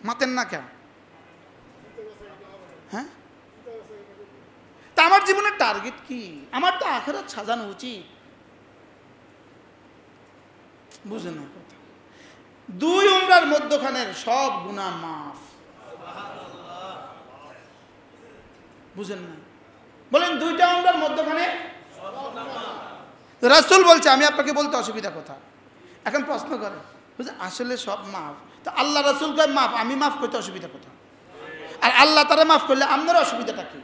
মাতেন না কেন? হ্যাঁ, তা আমার জীবনের টার্গেট কি? আমার তো আখিরাত সাজানো উচিত, বুঝেন না কথা। 2 উমরার মধ্যখানের সব গুনাহ মাফ, বুঝেন না? বলেন 2টা উমরার মধ্যখানে রাসূল বলছে, আমি আপনাকে বলতে অসুবিধা কথা। এখন প্রশ্ন করেন, আসলে সব মাফ। তো আল্লাহ রাসূল কয় মাফ, আমি মাফ করতে অসুবিধা কোথায়? আর আল্লাহ তারা মাফ করলে আপনার অসুবিধাটা কি?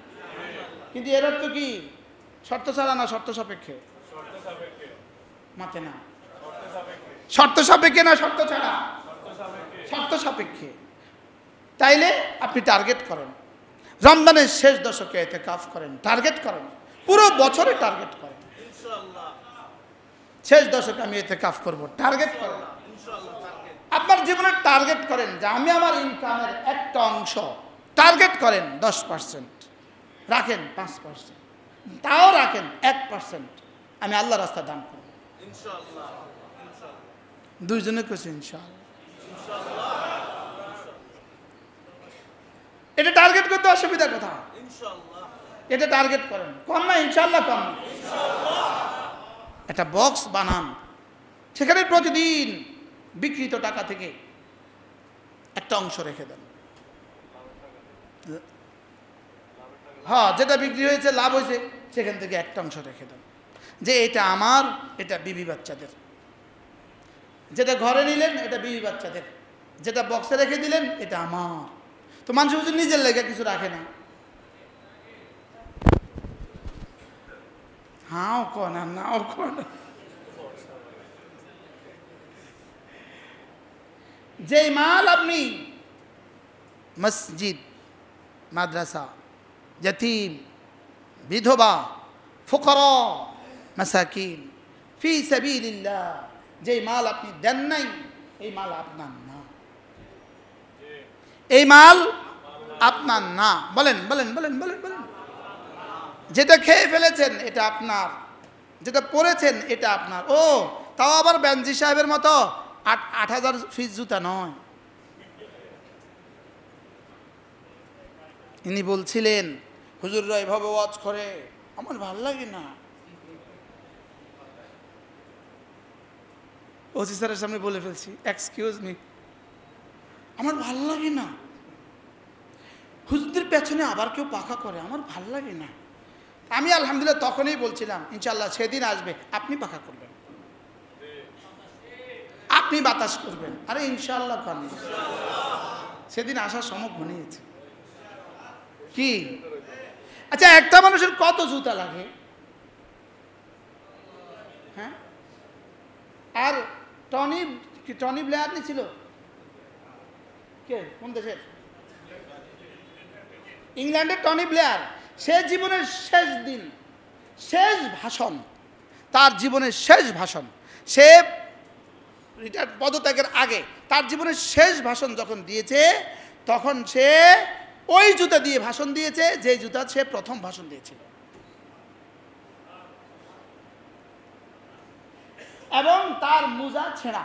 কিন্তু এর অর্থ কি শর্ত ছাড়া না শর্ত সাপেক্ষে? মাতে না, শর্ত সাপেক্ষে না শর্ত ছাড়া? শর্ত সাপেক্ষে। তাইলে আপনি টার্গেট করেন, রমজানের শেষ দশকে ইতিকাফ করেন, টার্গেট করেন, পুরো বছরে টার্গেট করেন, শেষ দশকে আমি ইতিকাফ করব, টার্গেট করেন। আপনার জীবনের টার্গেট করেন যে আমি আমার ইনকামের একটা অংশ টার্গেট করেন 10%, রাখেন 5%, তাও রাখেন 1%, আমি আল্লাহ রাস্তা দান করব ইনশাআল্লাহ। দুইজনে কেছে ইনশাআল্লাহ। এটা টার্গেট করতে অসুবিধা কোথায়? এটা টার্গেট করেন, কম না ইনশাআল্লাহ, কম না। একটা বক্স বানান, সেখানে প্রতিদিন বিক্রিত টাকা থেকে একটা অংশ রেখে দেন। হ্যাঁ, যেটা বিক্রি হয়েছে, লাভ হয়েছে, সেখান থেকে একটা অংশ রেখে দেন, যে এটা আমার, এটা বিবি বাচ্চাদের। যেটা ঘরে নিলেন এটা বিবি বাচ্চাদের, যেটা বক্সে রেখে দিলেন এটা আমার। তো মানুষ বুঝে নিজের লেগে কিছু রাখে না। হাও কন আর নাও কন। যেই মাল আপনি মসজিদ, মাদ্রাসা, যতীম, বিধবা, ফুকরা, মাসাকিন, ফি সাবিলিল্লাহ, যেই মাল আপনি দেন নাই, এই মাল আপনার না, এই মাল আপনার না। বলেন বলেন বলেন বলেন বলেন। যেটা খেয়ে ফেলেছেন এটা আপনার, যেটা পরেছেন এটা আপনার। ও তাও আবার বেনজি সাহেবের মতো 8,000 ফিস জুতা নয়। ইনি বলছিলেন, হুজুররা এভাবে ওয়াজ করে, আমার ভাল লাগে না। ওসি স্যারের সামনে বলে ফেলছি, এক্সকিউজ মি, আমার ভাল লাগে না। হুজুরদের পেছনে আবার কেউ পাখা করে, আমার ভাল লাগে না। আমি আলহামদুলিল্লাহ তখনই বলছিলাম, ইনশাল্লাহ সেদিন আসবে আপনি পাখা করবেন, আপনি বাতাস করবেন। আরে ইনশাল্লাহ কান, সেদিন আসার সময় ঘনিয়েছে। কি আচ্ছা, একটা মানুষের কত জুতা লাগে? হ্যাঁ, আর টনি ব্লেয়ার নি ছিল কে, কোন দেশের? ইংল্যান্ডের টনি ব্লেয়ার। সে জীবনের শেষ দিন, শেষ ভাষণ, তার জীবনের শেষ ভাষণ, সে রিটায়ার পদত্যাগের আগে তার জীবনের শেষ ভাষণ যখন দিয়েছে, তখন সে ওই জুতা দিয়ে ভাষণ দিয়েছে যে জুতা সে প্রথম ভাষণ দিয়েছিল। এবং তার মোজা ছেঁড়া,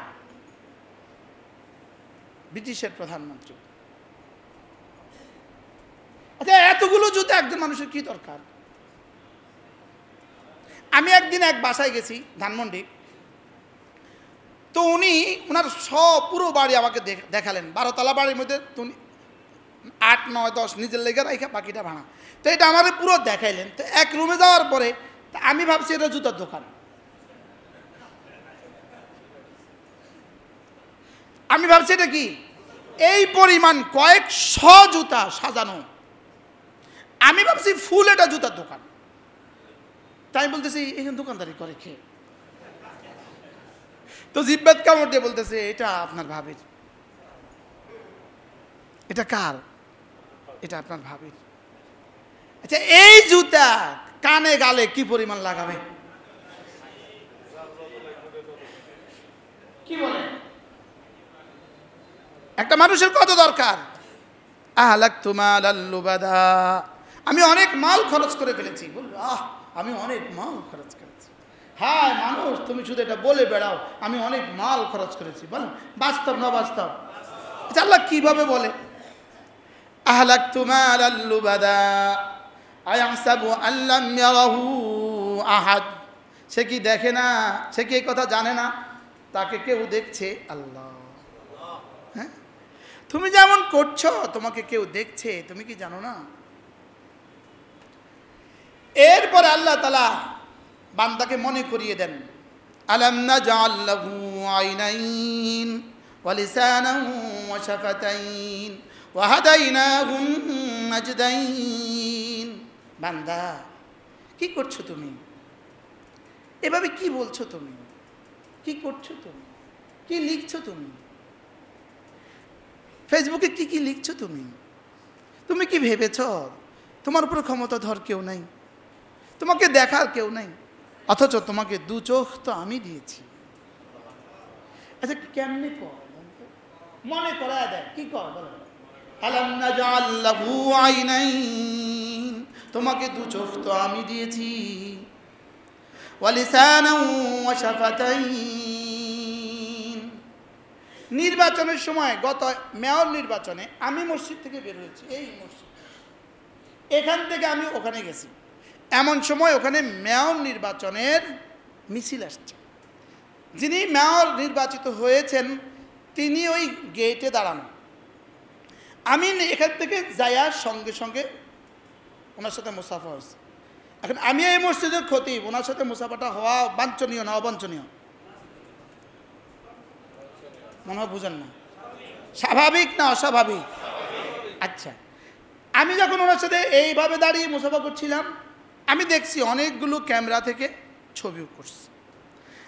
ব্রিটিশের প্রধানমন্ত্রী। আচ্ছা, এতগুলো জুতা একজন মানুষের কি দরকার? আমি একদিন এক বাসায় গেছি ধানমন্ডি, তো উনি ওনার পুরো বাড়ি আমাকে দেখালেন। 12 তলা বাড়ির মধ্যে 8, 9, 10 নিজের লেগে রাখা, বাকিটা ভাঙা। তো এটা আমাদের পুরো দেখাইলেন। তো এক রুমে যাওয়ার পরে আমি ভাবছি এটা জুতার দোকান। আমি ভাবছি এটা কি, এই পরিমাণ কয়েকশ জুতা সাজানো, আমি ভাবছি ফুল এটা জুতার দোকান। তাই বলতেছি এখানে দোকানদারি করে খেয়ে। তো জিব্বাত কামড় দিয়ে বলতেছে, এটা আপনার ভাবির। এটা কার? এটা আপনার ভাবির। আচ্ছা, এই জুতা কানে গালে কি পরিমাণ লাগাবে? কি বলে? একটা মানুষের কত দরকার? আহলাকতু মালাল লুবাদা, আমি অনেক মাল খরচ করে ফেলেছি। বলবে, আমি অনেক মাল খরচ করেছি। হ্যাঁ মানুষ, তুমি শুধু এটা বলে বেড়াও আমি অনেক মাল খরচ করেছি। বলেন বাস্তব না বাস্তব? আচ্ছা, আল্লাহ কিভাবে বলে আহলাকতু মালাল লুবাদা আয়াহসাবু আল্লাম ইয়ারাহু আহাদ? সে কি দেখে না? সে কি এই কথা জানে না তাকে কেউ দেখছে? আল্লাহ। হ্যাঁ, তুমি যেমন করছো তোমাকে কেউ দেখছে, তুমি কি জানো না? এরপরে আল্লাহ তাআলা বান্দাকে মনে করিয়ে দেন, আলাম নাজআল লাহু আইনাইন, ولسانا وشفتين وهديناه النجدين বান্দা কি করছো তুমি এভাবে কি বলছো তুমি কি করছো তুমি কি লিখছো তুমি ফেসবুকে কি কি লিখছো তুমি তুমি কি ভেবেছো তোমার উপর ক্ষমতাধর কেউ নাই তোমাকে দেখার কেউ নাই অথচ তোমাকে দু চোখ তো আমি দিয়েছি আচ্ছা কেমনে কর মনে করায় দেয় কি কর বলো আলাম নাজআল লাহু আইনাইন তোমাকে দু চোখ তো আমি দিয়েছি ওয়া লিসানান ওয়া শাফাতাইন নির্বাচনের সময় গত মেয়র নির্বাচনে আমি মসজিদ থেকে বের হয়েছি এই মসজিদ এখান থেকে আমি ওখানে গেছি এমন সময় ওখানে মেয়র নির্বাচনের মিছিল আসছে যিনি মেয়র নির্বাচিত হয়েছেন তিনি ওই গেটে দাঁড়ানো আমি এখান থেকে যাইয়ার সঙ্গে সঙ্গে ওনার সাথে মুসাফা হয়েছে এখন আমি এই মসজিদের খতিব ওনার সাথে মুসাফাটা হওয়া বাঞ্ছনীয় না অবাঞ্ছনীয় মনে হয় বুঝেন না স্বাভাবিক না অস্বাভাবিক আচ্ছা আমি যখন ওনার সাথে এইভাবে দাঁড়িয়ে মুসাফা করছিলাম আমি দেখছি অনেকগুলো ক্যামেরা থেকে ছবিও করছে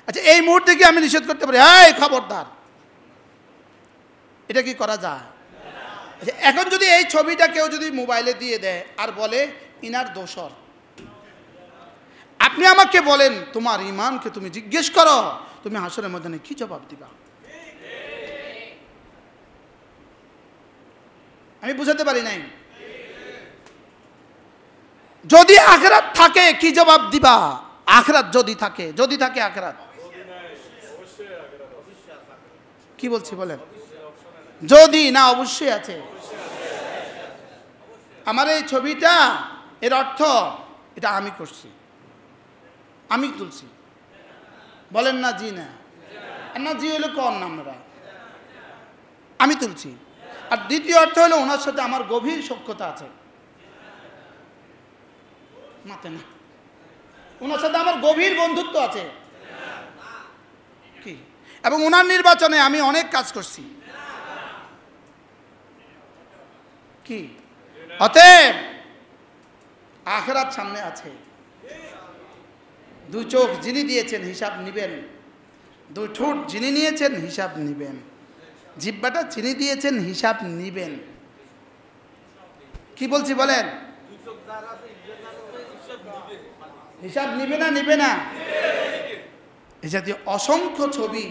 আচ্ছা এই মুহূর্তে কি আমি নিষেধ করতে পারি এই খবরদার এটা কি করা যায় আচ্ছা এখন যদি এই ছবিটা কেউ যদি মোবাইলে দিয়ে দেয় আর বলে ইনার দোষর আপনি আমাকে বলেন তোমার ঈমানকে তুমি জিজ্ঞেস করো তুমি হাসরের ময়দানে কি জবাব দিবা আমি বুঝাতে পারি নাই যদি আখিরাত থাকে কি জবাব দিবা আখিরাত যদি থাকে আখিরাত কি বলছি বলেন যদি না অবশ্যই আছে আমার এই ছবিটা এর অর্থ এটা আমি করছি আমি তুলছি বলেন না জি না না জি হলো কোন আমরা আমি তুলছি আর দ্বিতীয় অর্থ হলো ওনার সাথে আমার গভীর সখ্যতা আছে মাতে না ওনার সাথে আমার গভীর বন্ধুত্ব আছে কি এবং ওনার নির্বাচনে আমি অনেক কাজ করছি কি অতএব আখিরাত সামনে আছে দুই চোখ যিনি দিয়েছেন হিসাব নিবেন দুই ঠোঁট যিনি নিয়েছেন হিসাব নিবেন জিহ্বাটা যিনি দিয়েছেন হিসাব নিবেন কি বলছি বলেন হিসাব নিবে না এই জাতীয় অসংখ্য ছবি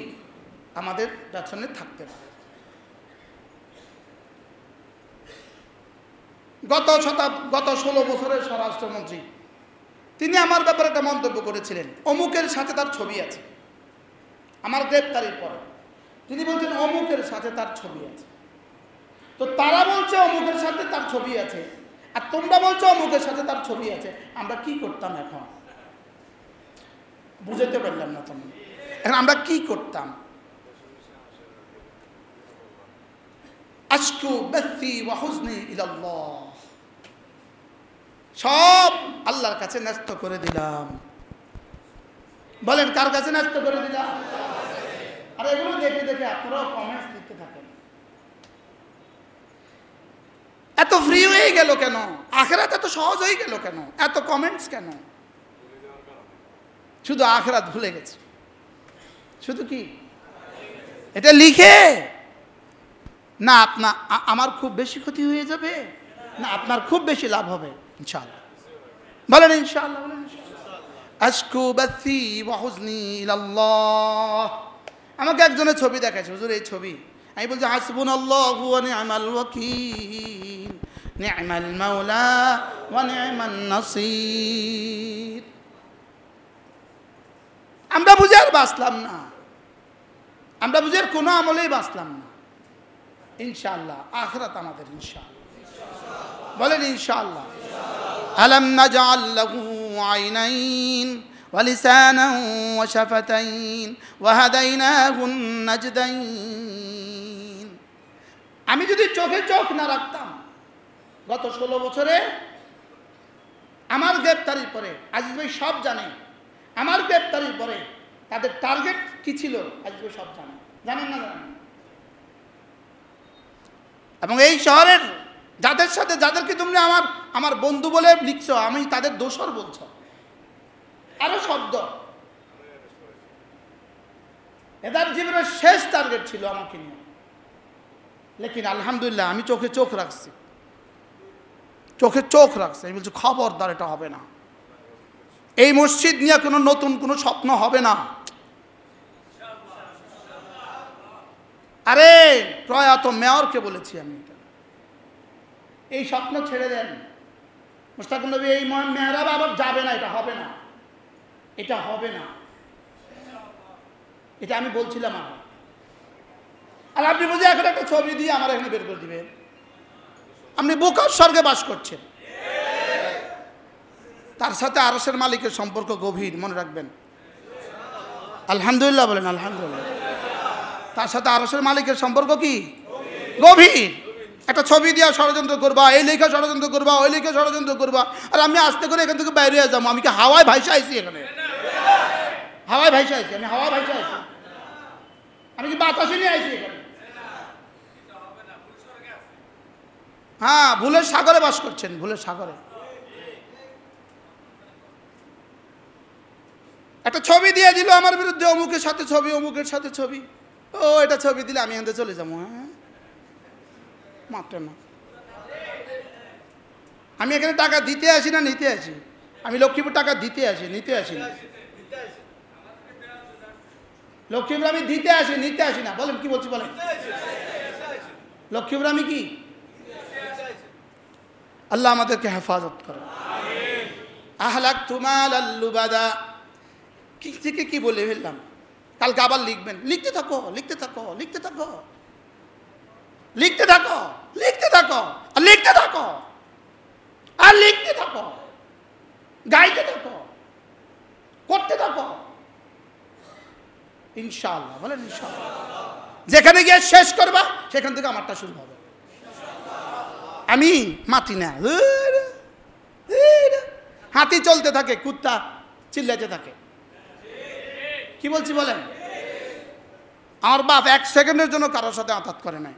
আমাদের পেছনে থাকতে পারে গত 16 বছরের স্বরাষ্ট্রমন্ত্রী তিনি আমার ব্যাপারে একটা মন্তব্য করেছিলেন অমুকের সাথে তার ছবি আছে আমার গ্রেপ্তারির পরে তিনি বলছেন অমুকের সাথে তার ছবি আছে তো তারা বলছে অমুকের সাথে তার ছবি আছে আর তোমরা বলছো অমুকের সাথে তার ছবি আছে আমরা কি করতাম এখন বুঝতে পারলাম না তুমি এখন আমরা কি করতাম আশকু বাথি ওয়া হুজনি ইলাল্লাহ সব আল্লাহর কাছে ন্যস্ত করে দিলাম বলেন কার কাছে ন্যস্ত করে দিলাম আর এগুলো দেখে দেখে আপনারাও কমেন্টস দিতে থাকেন এত ফ্রি হয়ে গেল কেন আখিরাত এত সহজ হয়ে গেল কেন এত কমেন্টস কেন শুধু আখিরাত ভুলে গেছে শুধু কি এটা লিখে না আমার খুব বেশি ক্ষতি হয়ে যাবে না আপনার খুব বেশি লাভ হবে ইনশাআল্লাহ বলেন ইনশাআল্লাহ বলেন আশকু বাথি ওয়া হুজনি ইলাল্লাহ আমাকে একজনের ছবি দেখাইছে হুজুর এই ছবি আমি বলছি হাসবুনাল্লাহু ওয়া নি'মাল ওয়াকিল নি'মাল মাওলা ওয়া নি'মান নাসির আমরা বুঝে আর বাঁচলাম না আমরা বুঝে আর কোনো আমলেই বাঁচলাম না ইনশাআল্লাহ আখিরাত আমাদের ইনশাআল্লাহ বলেন ইনশাআল্লাহ আলাম নাজআল লাহু আইনাইন ওয়া লিসানান ওয়া শাফাতাইন ওয়া হাদাইনাহুন নাজদাইন আমি যদি চোখে চোখ না রাখতাম গত 16 বছরে আমার গ্রেপ্তারির পরে আজিজ ভাই সব জানেন আমার গ্রেপ্তারির পরে তাদের টার্গেট কি ছিল আজিজ ভাই সব জানেন জানেন না জানেন এবং এই শহরের যাদের সাথে যাদেরকে তুমি আমার বন্ধু বলে লিখছো, আমি তাদের দোষর বলছো, আরো শব্দ। এদের জীবনের শেষ টার্গেট ছিল আমাকে নিয়ে, লেকিন আলহামদুলিল্লাহ আমি চোখে চোখ রাখছি, চোখে চোখ রাখছি। আমি বলছি খবরদার, এটা হবে না। এই মসজিদ নিয়ে কোনো নতুন কোনো স্বপ্ন হবে না। আরে প্রয়াত মেয়রকে বলেছি আমি, এই স্বপ্ন ছেড়ে দেন। মুশতাকুর নবী এই মেহরাব আবার যাবে না, এটা হবে না, এটা হবে না, এটা আমি বলছিলাম। আর আপনি বুঝে এখন একটা ছবি দিয়ে আমার এখানে বের করে দিবেন, আপনি বোকার স্বর্গে বাস করছেন। তার সাথে আরশের মালিকের সম্পর্ক গভীর, মনে রাখবেন। আলহামদুলিল্লাহ বলেন, আলহামদুলিল্লাহ। তার সাথে আরশের মালিকের সম্পর্ক কি? গভীর। একটা ছবি দিয়ে ষড়যন্ত্র করবা, এই লেখা ষড়যন্ত্র করবা, ওই লেখা ষড়যন্ত্র করবা, আর আমি আস্তে করে এখান থেকে বাইরে যাবো। আমি কি হাওয়ায় ভাইসা আইছি? এখানে হাওয়ায় ভাইসা আইছি? আমি হাওয়ায় ভাইসা আইছি? আমি কি বাতাসে নিয়ে আইছি এখানে? হ্যাঁ, ভুলের সাগরে বাস করছেন, ভুলের সাগরে। একটা ছবি দিয়ে দিল আমার বিরুদ্ধে, অমুকের সাথে ছবি, অমুকের সাথে ছবি। ও এটা ছবি দিলে আমি এখান থেকে চলে যাবো। হ্যাঁ, মাত্র না। আমি এখানে টাকা দিতে আসি না নিতে আসি? আমি লক্ষ্মীপুর টাকা দিতে আসি, নিতে আসি না। লক্ষ্মীপুর আমি দিতে আসি, নিতে আসি না। বলেন কি বলছি বলেন? লক্ষ্মীপুর আমি কি? আল্লাহ আমাদেরকে হেফাজত করে। আহলাক তুমাল আল্লুবাদা, কি থেকে কি বলে ফেললাম। কালকে আবার লিখবেন, লিখতে থাকো, লিখতে থাকো, লিখতে থাকো, লিখতে থাকো, লিখতে থাকো, আর লিখতে থাকো, আর লিখতে থাকো, গাইতে থাকো, করতে থাকো, ইনশাআল্লাহ। বলেন ইনশাআল্লাহ। যেখানে গিয়ে শেষ করবা সেখান থেকে আমারটা শুরু হবে। আমি মাতি না। হাতি চলতে থাকে, কুত্তা চিল্লাতে থাকে। কি বলছি বলেন? আমার বাপ 1 সেকেন্ডের জন্য কারোর সাথে আঘাত করে নাই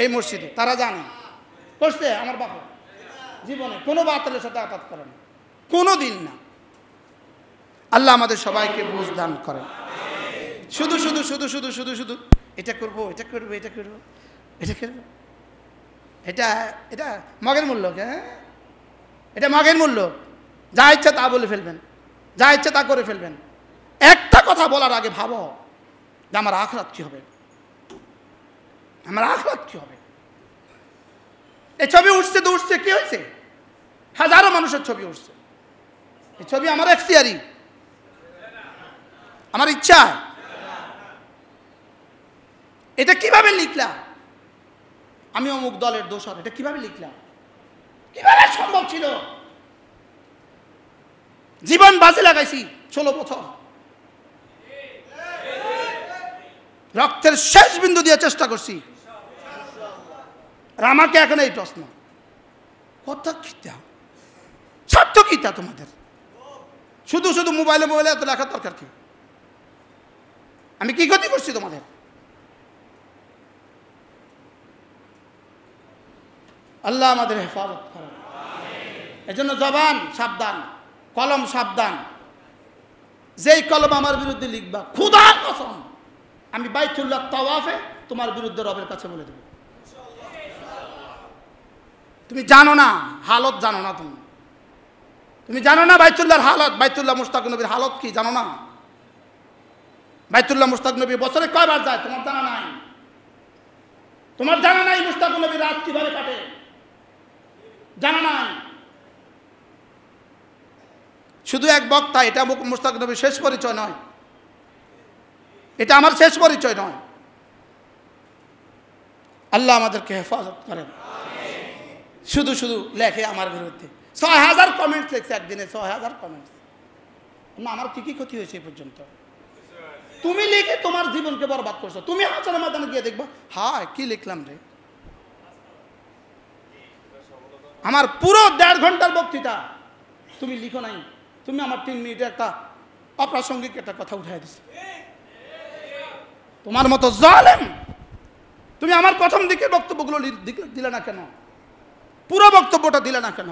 এই মসজিদে। তারা জানে করছে, আমার বাপ জীবনে কোনো বাতিলের সাথে আঘাত করে না, কোনো দিন না। আল্লাহ আমাদের সবাইকে বুঝ দান করেন। শুধু শুধু শুধু শুধু শুধু শুধু এটা করবো, এটা করবো, এটা করবো, এটা করবো, এটা এটা মগের মূল্য। হ্যাঁ, এটা মগের মূল্য। যা ইচ্ছা তা বলে ফেলবেন, যা ইচ্ছা তা করে ফেলবেন। একটা কথা বলার আগে ভাবো যে আমার আখিরাত কি হবে, আমার আখিরাত কি হবে। এই ছবি উঠছে তো উঠছে, কি হয়েছে? হাজারো মানুষের ছবি উঠছে। এই ছবি আমার এখতিয়ারি, আমার ইচ্ছা। এটা কিভাবে লিখলাম? আমি অমুক দলের দোষর, এটা কিভাবে লিখলাম? কিভাবে সম্ভব ছিল? জীবন বাজে লাগাইছি 16 বছর, রক্তের শেষ বিন্দু দিয়ে চেষ্টা করছি। আর আমাকে এখন এই প্রশ্ন, কথা কিতা, স্বার্থ কিতা তোমাদের? শুধু শুধু মোবাইলে মোবাইলে এত লেখার দরকার কি? আমি কি ক্ষতি করছি তোমাদের? আল্লাহ আমাদের হেফাজত করেন। এজন্য জবান সাবধান, কলম সাবধান। যেই কলম আমার বিরুদ্ধে লিখবা, খোদার কসম আমি বাইতুল্লাহ তাওয়াফে তোমার বিরুদ্ধে রবের কাছে বলে দেব। তুমি জানো না হালত, জানো না তুমি জানো না বাইতুল্লাহর হালত, বাইতুল্লাহ মুশতাক নবীর হালত কি জানো না? বাইতুল্লাহ মুশতাক নবী বছরে কয়বার যায় তোমার জানা নাই? তোমার জানা নাই মুশতাক নবী রাত কিভাবে কাটে? জানা নাই। শুধু এক বক্তা, এটা মুশতাক নবীর শেষ পরিচয় নয়, এটা আমার শেষ পরিচয় নয়। আল্লাহ আমাদেরকে হেফাজত করেন। শুধু শুধু লেখে আমার বিরুদ্ধে, 6000 কমেন্টস লেখছে একদিনে, 6000 কমেন্টস। না, আমার কি কি ক্ষতি হয়েছে এই পর্যন্ত? তুমি লিখে তোমার জীবনকে বরবাদ করছো। তুমি হাজারের মাধ্যমে গিয়ে দেখবা, হায় কি লিখলাম রে। আমার পুরো 1.5 ঘন্টার বক্তৃতা তুমি লিখো নাই, তুমি আমার 3 মিনিটে একটা অপ্রাসঙ্গিক একটা কথা উঠাই দিছো। তোমার মতো জালেম তুমি আমার প্রথম দিকের বক্তব্যগুলো দিলে না কেন? পুরো বক্তব্যটা দিলে না কেন?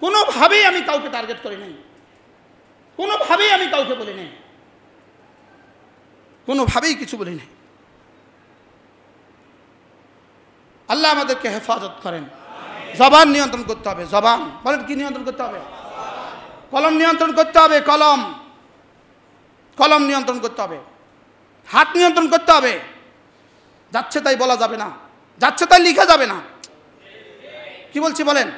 কোনোভাবেই আমি কাউকে টার্গেট করি নাই, কোনোভাবেই আমি কাউকে বলি নাই, কোনোভাবেই কিছু বলি নাই। আল্লাহ আমাদেরকে হেফাজত করেন। জবান নিয়ন্ত্রণ করতে হবে। জবান বলেন কি নিয়ন্ত্রণ করতে হবে? কলম নিয়ন্ত্রণ করতে হবে। কলম কলম নিয়ন্ত্রণ করতে হবে। হাত নিয়ন্ত্রণ করতে হবে। যাচ্ছে তাই বলা যাবে না, যাচ্ছে তাই লিখা যাবে না। কি বলছি বলেন?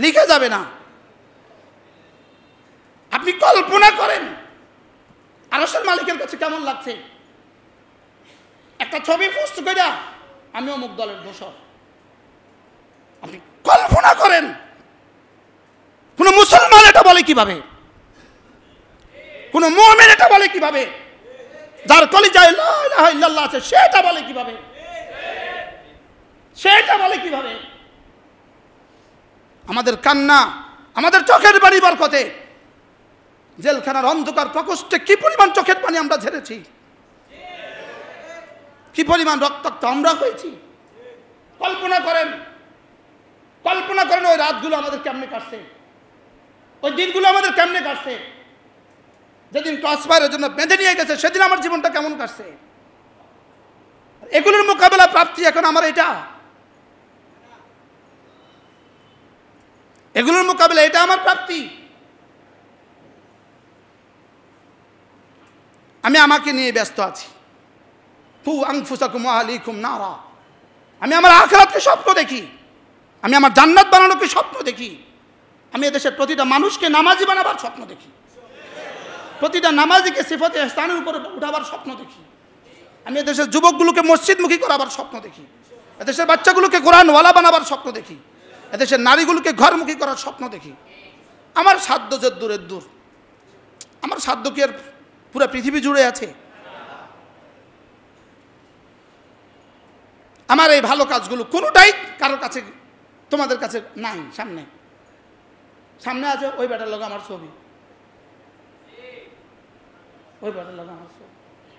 লিখা যাবে না। আপনি কল্পনা করেন আরশের মালিকের কাছে কেমন লাগছে একটা ছবি পোস্ট করে আমি অমুক দলের দোষর। আপনি কল্পনা করেন কোন মুসলমান এটা বলে কিভাবে? কোন মুমিন এটা বলে কিভাবে? যার কলিজায় লা ইলাহা ইল্লাল্লাহ আছে সেটা বলে কিভাবে? সেটা বলে কিভাবে? আমাদের কান্না, আমাদের চোখের পানি বরকতে জেলখানার অন্ধকার প্রকোষ্ঠে কি পরিমাণ চোখের পানি আমরা ঝেড়েছি, কি পরিমাণ রক্তাক্ত আমরা হয়েছি। কল্পনা করেন, কল্পনা করেন ওই রাতগুলো আমাদের কেমনে কাটছে, ওই দিনগুলো আমাদের কেমনে কাটছে। যেদিন ক্রসফায়ারের জন্য বেঁধে নিয়ে গেছে সেদিন আমার জীবনটা কেমন কাটছে। এগুলোর মোকাবেলা প্রাপ্তি এখন আমার এটা, এগুলোর মোকাবেলা এটা আমার প্রাপ্তি। আমি আমাকে নিয়ে ব্যস্ত আছি। কু আনফুসাকুম ওয়া আহলিকুম নারা। আমি আমার আখিরাতকে স্বপ্ন দেখি, আমি আমার জান্নাত বানানোকে স্বপ্ন দেখি, আমি এদেশের প্রতিটা মানুষকে নামাজি বানাবার স্বপ্ন দেখি, প্রতিটা নামাজিকে সিফাতে ইহসানের উপরে উঠাবার স্বপ্ন দেখি, আমি এদেশের যুবকগুলোকে মসজিদমুখী করাবার স্বপ্ন দেখি, এদেশের বাচ্চাগুলোকে কোরআনওয়ালা বানাবার স্বপ্ন দেখি, এদেশের নারীগুলোকে ঘরমুখী করার স্বপ্ন দেখি। আমার সাধ্য যে দূরের দূর, আমার সাধ্য কি আর পুরো পৃথিবী জুড়ে আছে? আমার এই ভালো কাজগুলো কোনোটাই কারোর কাছে, তোমাদের কাছে নাই। সামনে সামনে আছে ওই বেটার লোক আমার ছবি, ওই বেটার লোক আমার ছবি।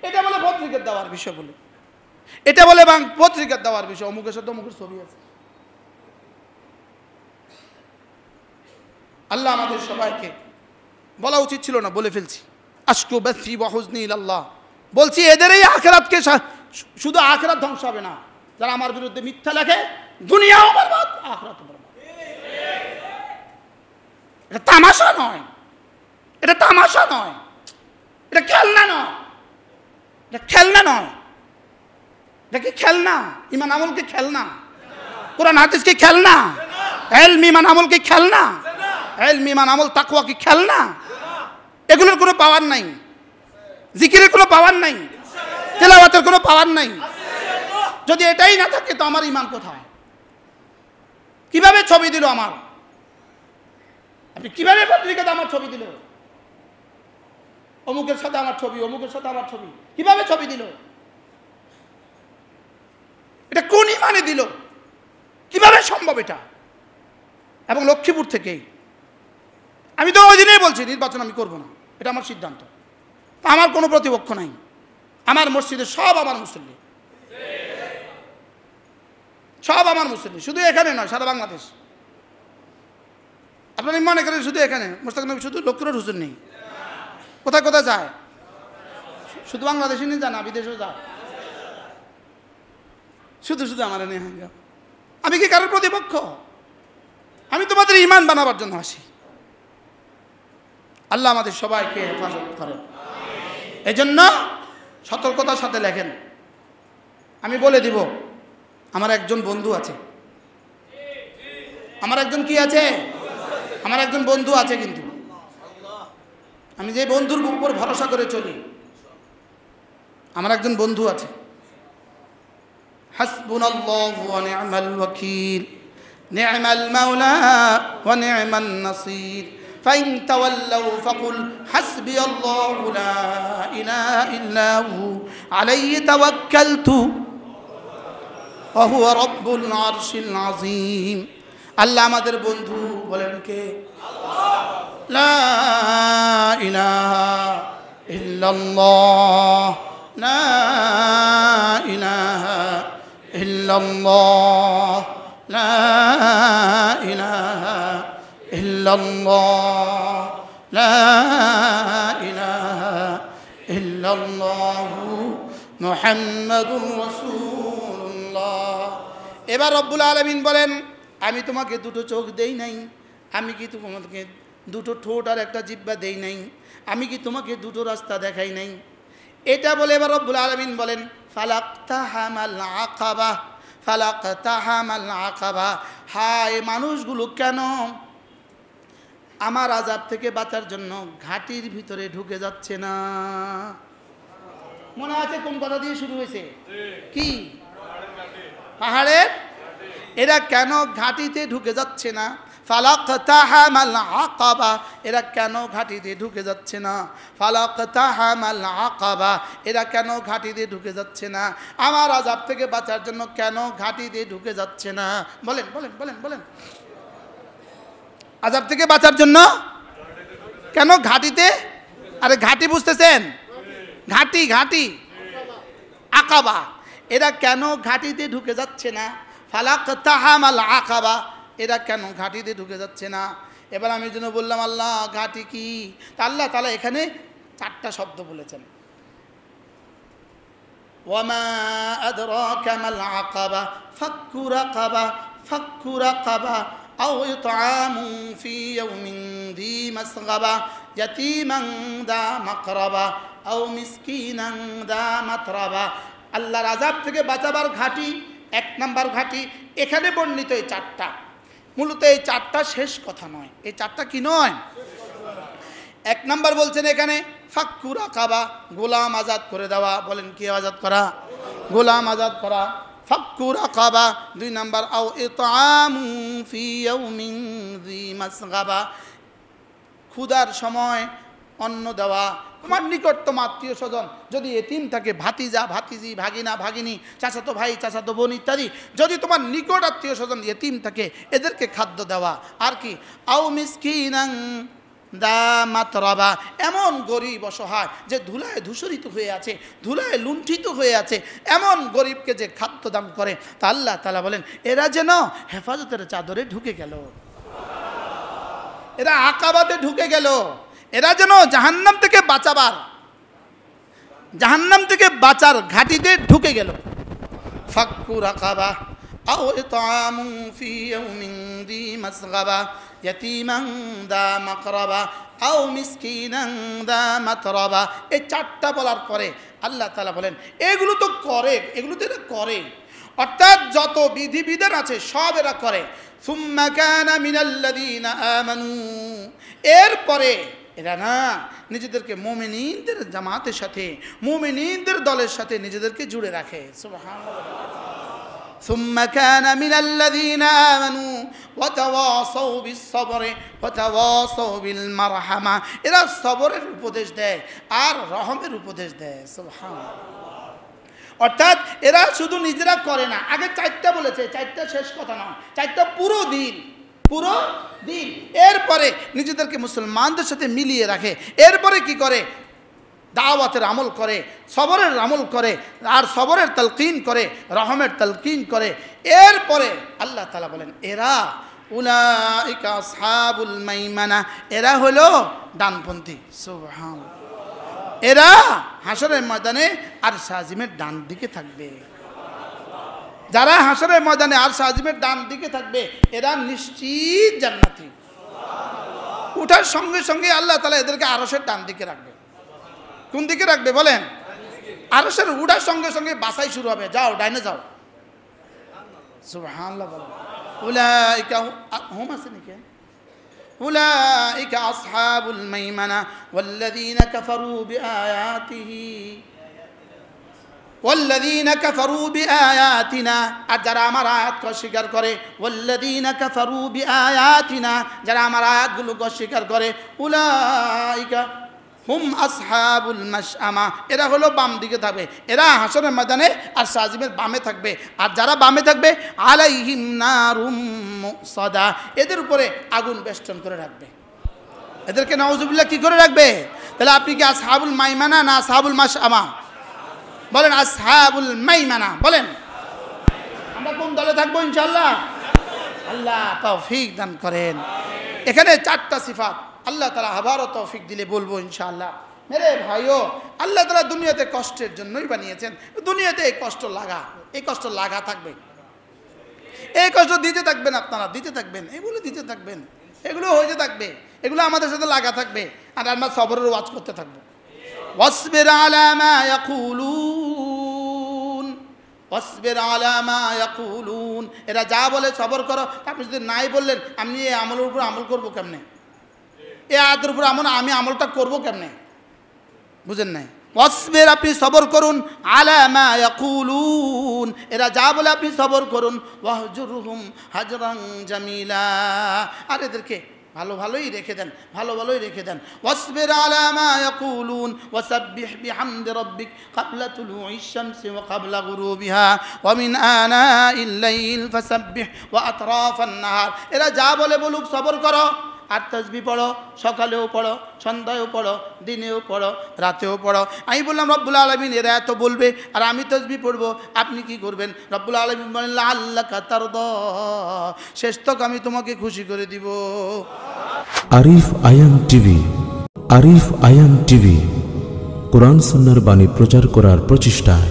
এটা বলে পত্রিকার দেওয়ার বিষয়, বলে এটা বলে পত্রিকার দেওয়ার বিষয়, অমুকের সাথে অমুকের ছবি আছে। আল্লাহ আমাদের সবাইকে, বলা উচিত ছিল না বলে ফেলছি, আশকু বাসি ওয়া হুজনি ইলাল্লাহ, বলছি এদের এই আখিরাতকে, শুধু আখিরাত ধ্বংস হবে না, যারা আমার বিরুদ্ধে মিথ্যা লেখে দুনিয়াও বরবাদ আখিরাতও বরবাদ। এটা তামাশা নয়, এটা তামাশা নয়, এটা খেলনা নয়, এটা খেলনা নয়। এটা কি খেলনা? ঈমান আমল কি খেলনা? কোরআন হাদিস কি খেলনা? ইলম ঈমান আমল কি খেলনা? ইলম ঈমান আমল তাকওয়া কি খেলনা? এগুলোর কোনো পাওয়ার নাই, জিকিরের কোনো পাওয়ার নাই, তেলাওয়াতের কোনো পাওয়ার নাই। যদি এটাই না থাকে তো আমার ঈমান কোথায়? কিভাবে ছবি দিল আমার? আপনি কিভাবে পত্রিকাতে আমার ছবি দিল? অমুকের সাথে আমার ছবি, অমুকের সাথে আমার ছবি, কিভাবে ছবি দিল? এটা কোন ঈমানে দিল? কিভাবে সম্ভব এটা? এবং লক্ষ্মীপুর থেকেই আমি তো ওই দিনেই বলছি নির্বাচন আমি করব না, এটা আমার সিদ্ধান্ত। আমার কোনো প্রতিপক্ষ নাই, আমার মসজিদে সব আমার মুসল্লি, সব আমার মুসল্লি, শুধু এখানে নয় সারা বাংলাদেশ। আপনারা মনে করেন শুধু এখানে মোস্তাক নবী শুধু লক্ষ্মীপুর হুজুর নেই, কোথায় কোথায় যায়? শুধু বাংলাদেশে নিয়ে যায় না, বিদেশেও যায়। শুধু শুধু আমার নেই। আমি কি কারোর প্রতিপক্ষ? আমি তোমাদের ঈমান বানাবার জন্য আসি। আল্লাহ আমাদের সবাইকে হেফাজত করেন। এই জন্য সতর্কতার সাথে লেখেন। আমি বলে দিব, আমার একজন বন্ধু আছে, আমার একজন কি আছে? আমার একজন বন্ধু আছে, কিন্তু আমি যে বন্ধুর উপর ভরসা করে চলি, আমার একজন বন্ধু আছে। হাসবুনাল্লাহু ওয়া নি'মাল ওয়াকিল, নি'মাল মাওলা ওয়া নি'মান নাসির। ফাইন তাওয়াল্লাউ ফাকুল হাসবিয়াল্লাহু লা ইলাহা ইল্লা হু আলাইহি তাওয়াক্কালতু ওয়া হুয়া রাব্বুল আরশিল আযীম। আল্লাহ আমাদের বন্ধু, বলেন কে? আল্লাহ। লা ইলাহা ইল্লাল্লাহ লা ইলাহা ইল্লাল্লাহ লা ইলাহা ইল্লাল্লাহ লা ইলাহা ইল্লাল্লাহু মুহাম্মাদুর রাসূলুল্লাহ। এবার রব্বুল আলামিন বলেন, আমি তোমাকে দুটো চোখ দেই নাই? আমি কি তোমাকে দুটো ঠোঁট আর একটা জিহ্বা দেই নাই? আমি কি তোমাকে দুটো রাস্তা দেখাই নাই? এটা বলে এবার রব্বুল আলামিন বলেন, ফালাকতাহামাল আকাবা, ফালাকতাহামাল আকাবা। হায় মানুষগুলো কেন আমার আযাব থেকে বাঁচার জন্য ঘাটির ভিতরে ঢুকে যাচ্ছে না? মনে আছে কোন কথা দিয়ে শুরু হয়েছে? কি? পাহাড়ের। এরা কেন ঘাটিতে ঢুকে যাচ্ছে না? ফালাকতাহামাল আকাবা, এরা কেন ঘাটিতে ঢুকে যাচ্ছে না? ফালাকতাহামাল আকাবা, এরা কেন ঘাটিতে ঢুকে যাচ্ছে না? আমার আযাব থেকে বাঁচার জন্য কেন ঘাটিতে ঢুকে যাচ্ছে না? বলেন বলেন বলেন বলেন। আযাব থেকে বাঁচার জন্য কেন ঘাটিতে? আরে ঘাটি বুঝতেছেন? ঘাটি ঘাটি আকাবা, এরা কেন ঘাটিতে ঢুকে যাচ্ছে না? ফালাকতাহামাল আকাবা, এরা কেন ঘাটিতে ঢুকে যাচ্ছে না? এবার আমি যেন বললাম আল্লাহ ঘাটি কি? তা আল্লাহ তাআলা এখানে 4টা শব্দ বলেছেন। ওয়ামা আদরাকা মাল আকাবা ফাক্কু রাকাবা, ফাক্কু রাকাবা আও ইতআমুন ফি ইয়াউমিন যী মাসগাবা ইয়াতীমান যা মাকরাবা আও মিসকিনান যা মাতরাবা। আল্লাহর আযাব থেকে বাঁচাবার ঘাটি, 1 নাম্বার ঘাটি এখানে বর্ণিত এই 4টা। মূলত এই 4টা শেষ কথা নয়। এই 4টা কি নয়? 1 নাম্বার বলছেন এখানে ফাক্কু রাকাবা, গোলাম আজাদ করে দেওয়া। বলেন কি আজাদ করা? গোলাম আজাদ করা। ফাক্কু রাকাবা। 2 নাম্বার আও ইতআমুন ফি ইয়াউমিন যী মাসগাবা, ক্ষুধার সময় অন্ন দেওয়া। তোমার নিকটতম আত্মীয় স্বজন যদি এতিম থাকে, ভাতিজা ভাতিজি, ভাগিনা ভাগিনী, চাচাতো ভাই চাচাতো বোন ইত্যাদি, যদি তোমার নিকট আত্মীয় স্বজন এতিম থাকে এদেরকে খাদ্য দেওয়া। আর কি? আও মিসকিনান দা মাতরাবা, এমন গরিব অসহায় যে ধুলায় ধূসরিত হয়ে আছে, ধুলায় লুণ্ঠিত হয়ে আছে, এমন গরিবকে যে খাদ্য দান করে। তা আল্লাহ তাআলা বলেন এরা যেন হেফাজতের চাদরে ঢুকে গেল, এরা আকাবাতে ঢুকে গেল, এরা যেন জাহান্নাম থেকে বাঁচাবার, জাহান্নাম থেকে বাঁচার ঘাটিতে ঢুকে গেল। ফাক্কু রাকাবা আও ইতআমুন ফি ইয়াউমিন যী মাসগাবা ইয়াতীমান দা মাকরাবা আও মিসকিনান দা মাতরাবা। এই 4টা বলার পরে আল্লাহ তাআলা বলেন এগুলো তো করে, এগুলো তো এরা করে, অর্থাৎ যত বিধিবিধান আছে সব এরা করে। সুম্মা কানা মিনাল্লাযীনা আমানু, এরপরে এরা না নিজেদেরকে মুমিনদের জামাতের সাথে, মুমিনদের দলের সাথে নিজেদেরকে জুড়ে রাখে। সুবহানাল্লাহ। সুম্মা কানা মিনাল্লাযীনা আমানু ওয়া তাওয়াসাউ বিস-সাবরি ওয়া তাওয়াসাউ বিল মারহামা, এরা সবরের উপদেশ দেয় আর রহমের উপদেশ দেয়। সুবহানাল্লাহ। অর্থাৎ এরা শুধু নিজেরা করে না, আগে 4টা বলেছে, 4টা শেষ কথা নয়, 4টা পুরো দিন, পুরো দিন। এরপরে নিজেদেরকে মুসলমানদের সাথে মিলিয়ে রাখে। এরপরে কি করে? দাওয়াতের আমল করে, সবরের আমল করে, আর সবরের তালকিন করে, রহমের তালকিন করে। এরপরে আল্লাহ তাআলা বলেন এরা উলাইকা আসহাবুল মাইমানা, এরা হলো ডানপন্থী। সুবহানাল্লাহ। এরা হাসরের ময়দানে আরশ আজিমের ডান দিকে থাকবে। যারা হাসরের ময়দানে আরশ আজিমের ডান দিকে থাকবে এরা নিশ্চিত জান্নাতি। উঠার সঙ্গে সঙ্গে আল্লাহ তাআলা এদেরকে আরশের ডান দিকে রাখবে। কোন দিকে রাখবে বলেন? আরশের উঠার সঙ্গে সঙ্গে বাছাই শুরু হবে, যাও ডাইনে যাও। সুবহানাল্লাহ। বলেন উলাইকা হুম আছে নাকি? উলাইকা আসহাবুল মাইমানা ওয়াল্লাযীনা কাফারু বিআয়াতিহি ওয়াল্লাযীনা কাফারু বিআয়াতিনা, আর যারা আমার আয়াতকে অস্বীকার করে, ওয়াল্লাযীনা কাফারু বিআয়াতিনা, যারা আমার আয়াতগুলোকে অস্বীকার করে, উলাইকা হুম আসহাবুল মাশআমা, এরা হলো বাম দিকে থাকবে। এরা হাসরের ময়দানে আরশ আজিমের বামে থাকবে। আর যারা বামে থাকবে আলাইহিম নারুম মুসাদা, এদের উপরে আগুন বেষ্টন করে রাখবে। এদেরকে নাউজুবিল্লাহ কি করে রাখবে? তাহলে আপনি কি আসহাবুল মাইমানা না আসহাবুল মাশআমা? বলেন আসহাবুল মাইমানা, বলেন আমরা কোন দলে থাকবো ইনশাআল্লাহ? আল্লাহ তৌফিক দান করেন। এখানে 4টা সিফাত আল্লাহ তাআলা আবারও তৌফিক দিলে বলবো ইনশাআল্লাহ। মেরে ভাইও, আল্লাহ তাআলা দুনিয়াতে কষ্টের জন্যই বানিয়েছেন। দুনিয়াতে এই কষ্ট লাগা থাকবে, এই কষ্ট দিতে থাকবেন, আপনারা দিতে থাকবেন, এগুলো দিতে থাকবেন, এগুলো হয়ে থাকবে, এগুলো আমাদের সাথে লাগা থাকবে, আর আমরা সবরের ওয়াজ করতে থাকবো। ওয়াসবির আলা মা ইয়াকুলুন, ওয়াসবির আলা মা ইয়াকুলুন, এরা যা বলে সবর করো। আপনি যদি নাই বললেন, আমি এই আমলের উপর আমল করবো কেমনে? এই আয়াতের উপর আমি আমলটা করবো কেমনে? বুঝেন নাই? ওয়াসবির, আপনি সবর করুন, আলা মা ইয়াকুলুন, এরা যা বলে আপনি সবর করুন, ওয়াহজুরহুম হাজরান জামিলা, আর এদেরকে ভালোই রেখে দেন, ভালোই রেখে দেন। ওয়াসবির আলা মা ইয়াকুলুন ওয়াসাব্বিহ বিহামদি রাব্বিক ক্বাবলা তুলুইশ শামসি ওয়া ক্বাবলা গুরুবিহা ওয়া মিন আনাইল লাইল ফাসাব্বিহ ওয়া আতরাফান নাহার, এরা যা বলে বলুক সবর করো, আর তাসবিহ পড়ো, সকালেও পড়ো, সন্ধ্যায়ও পড়ো, দিনেও পড়ো, রাতেও পড়ো। আমি বললাম রব্বুল আলামিন এরা এত বলবে আর আমি তাসবিহ পড়বো, আপনি কি করবেন? রব্বুল আলামিন বলেন লাআল্লাকা তারদা, শেষ তক আমি তোমাকে খুশি করে দিব। আরিফ আয়াম টিভি, আরিফ আয়াম টিভি, কোরআন সুন্নাহর বাণী প্রচার করার প্রচেষ্টায়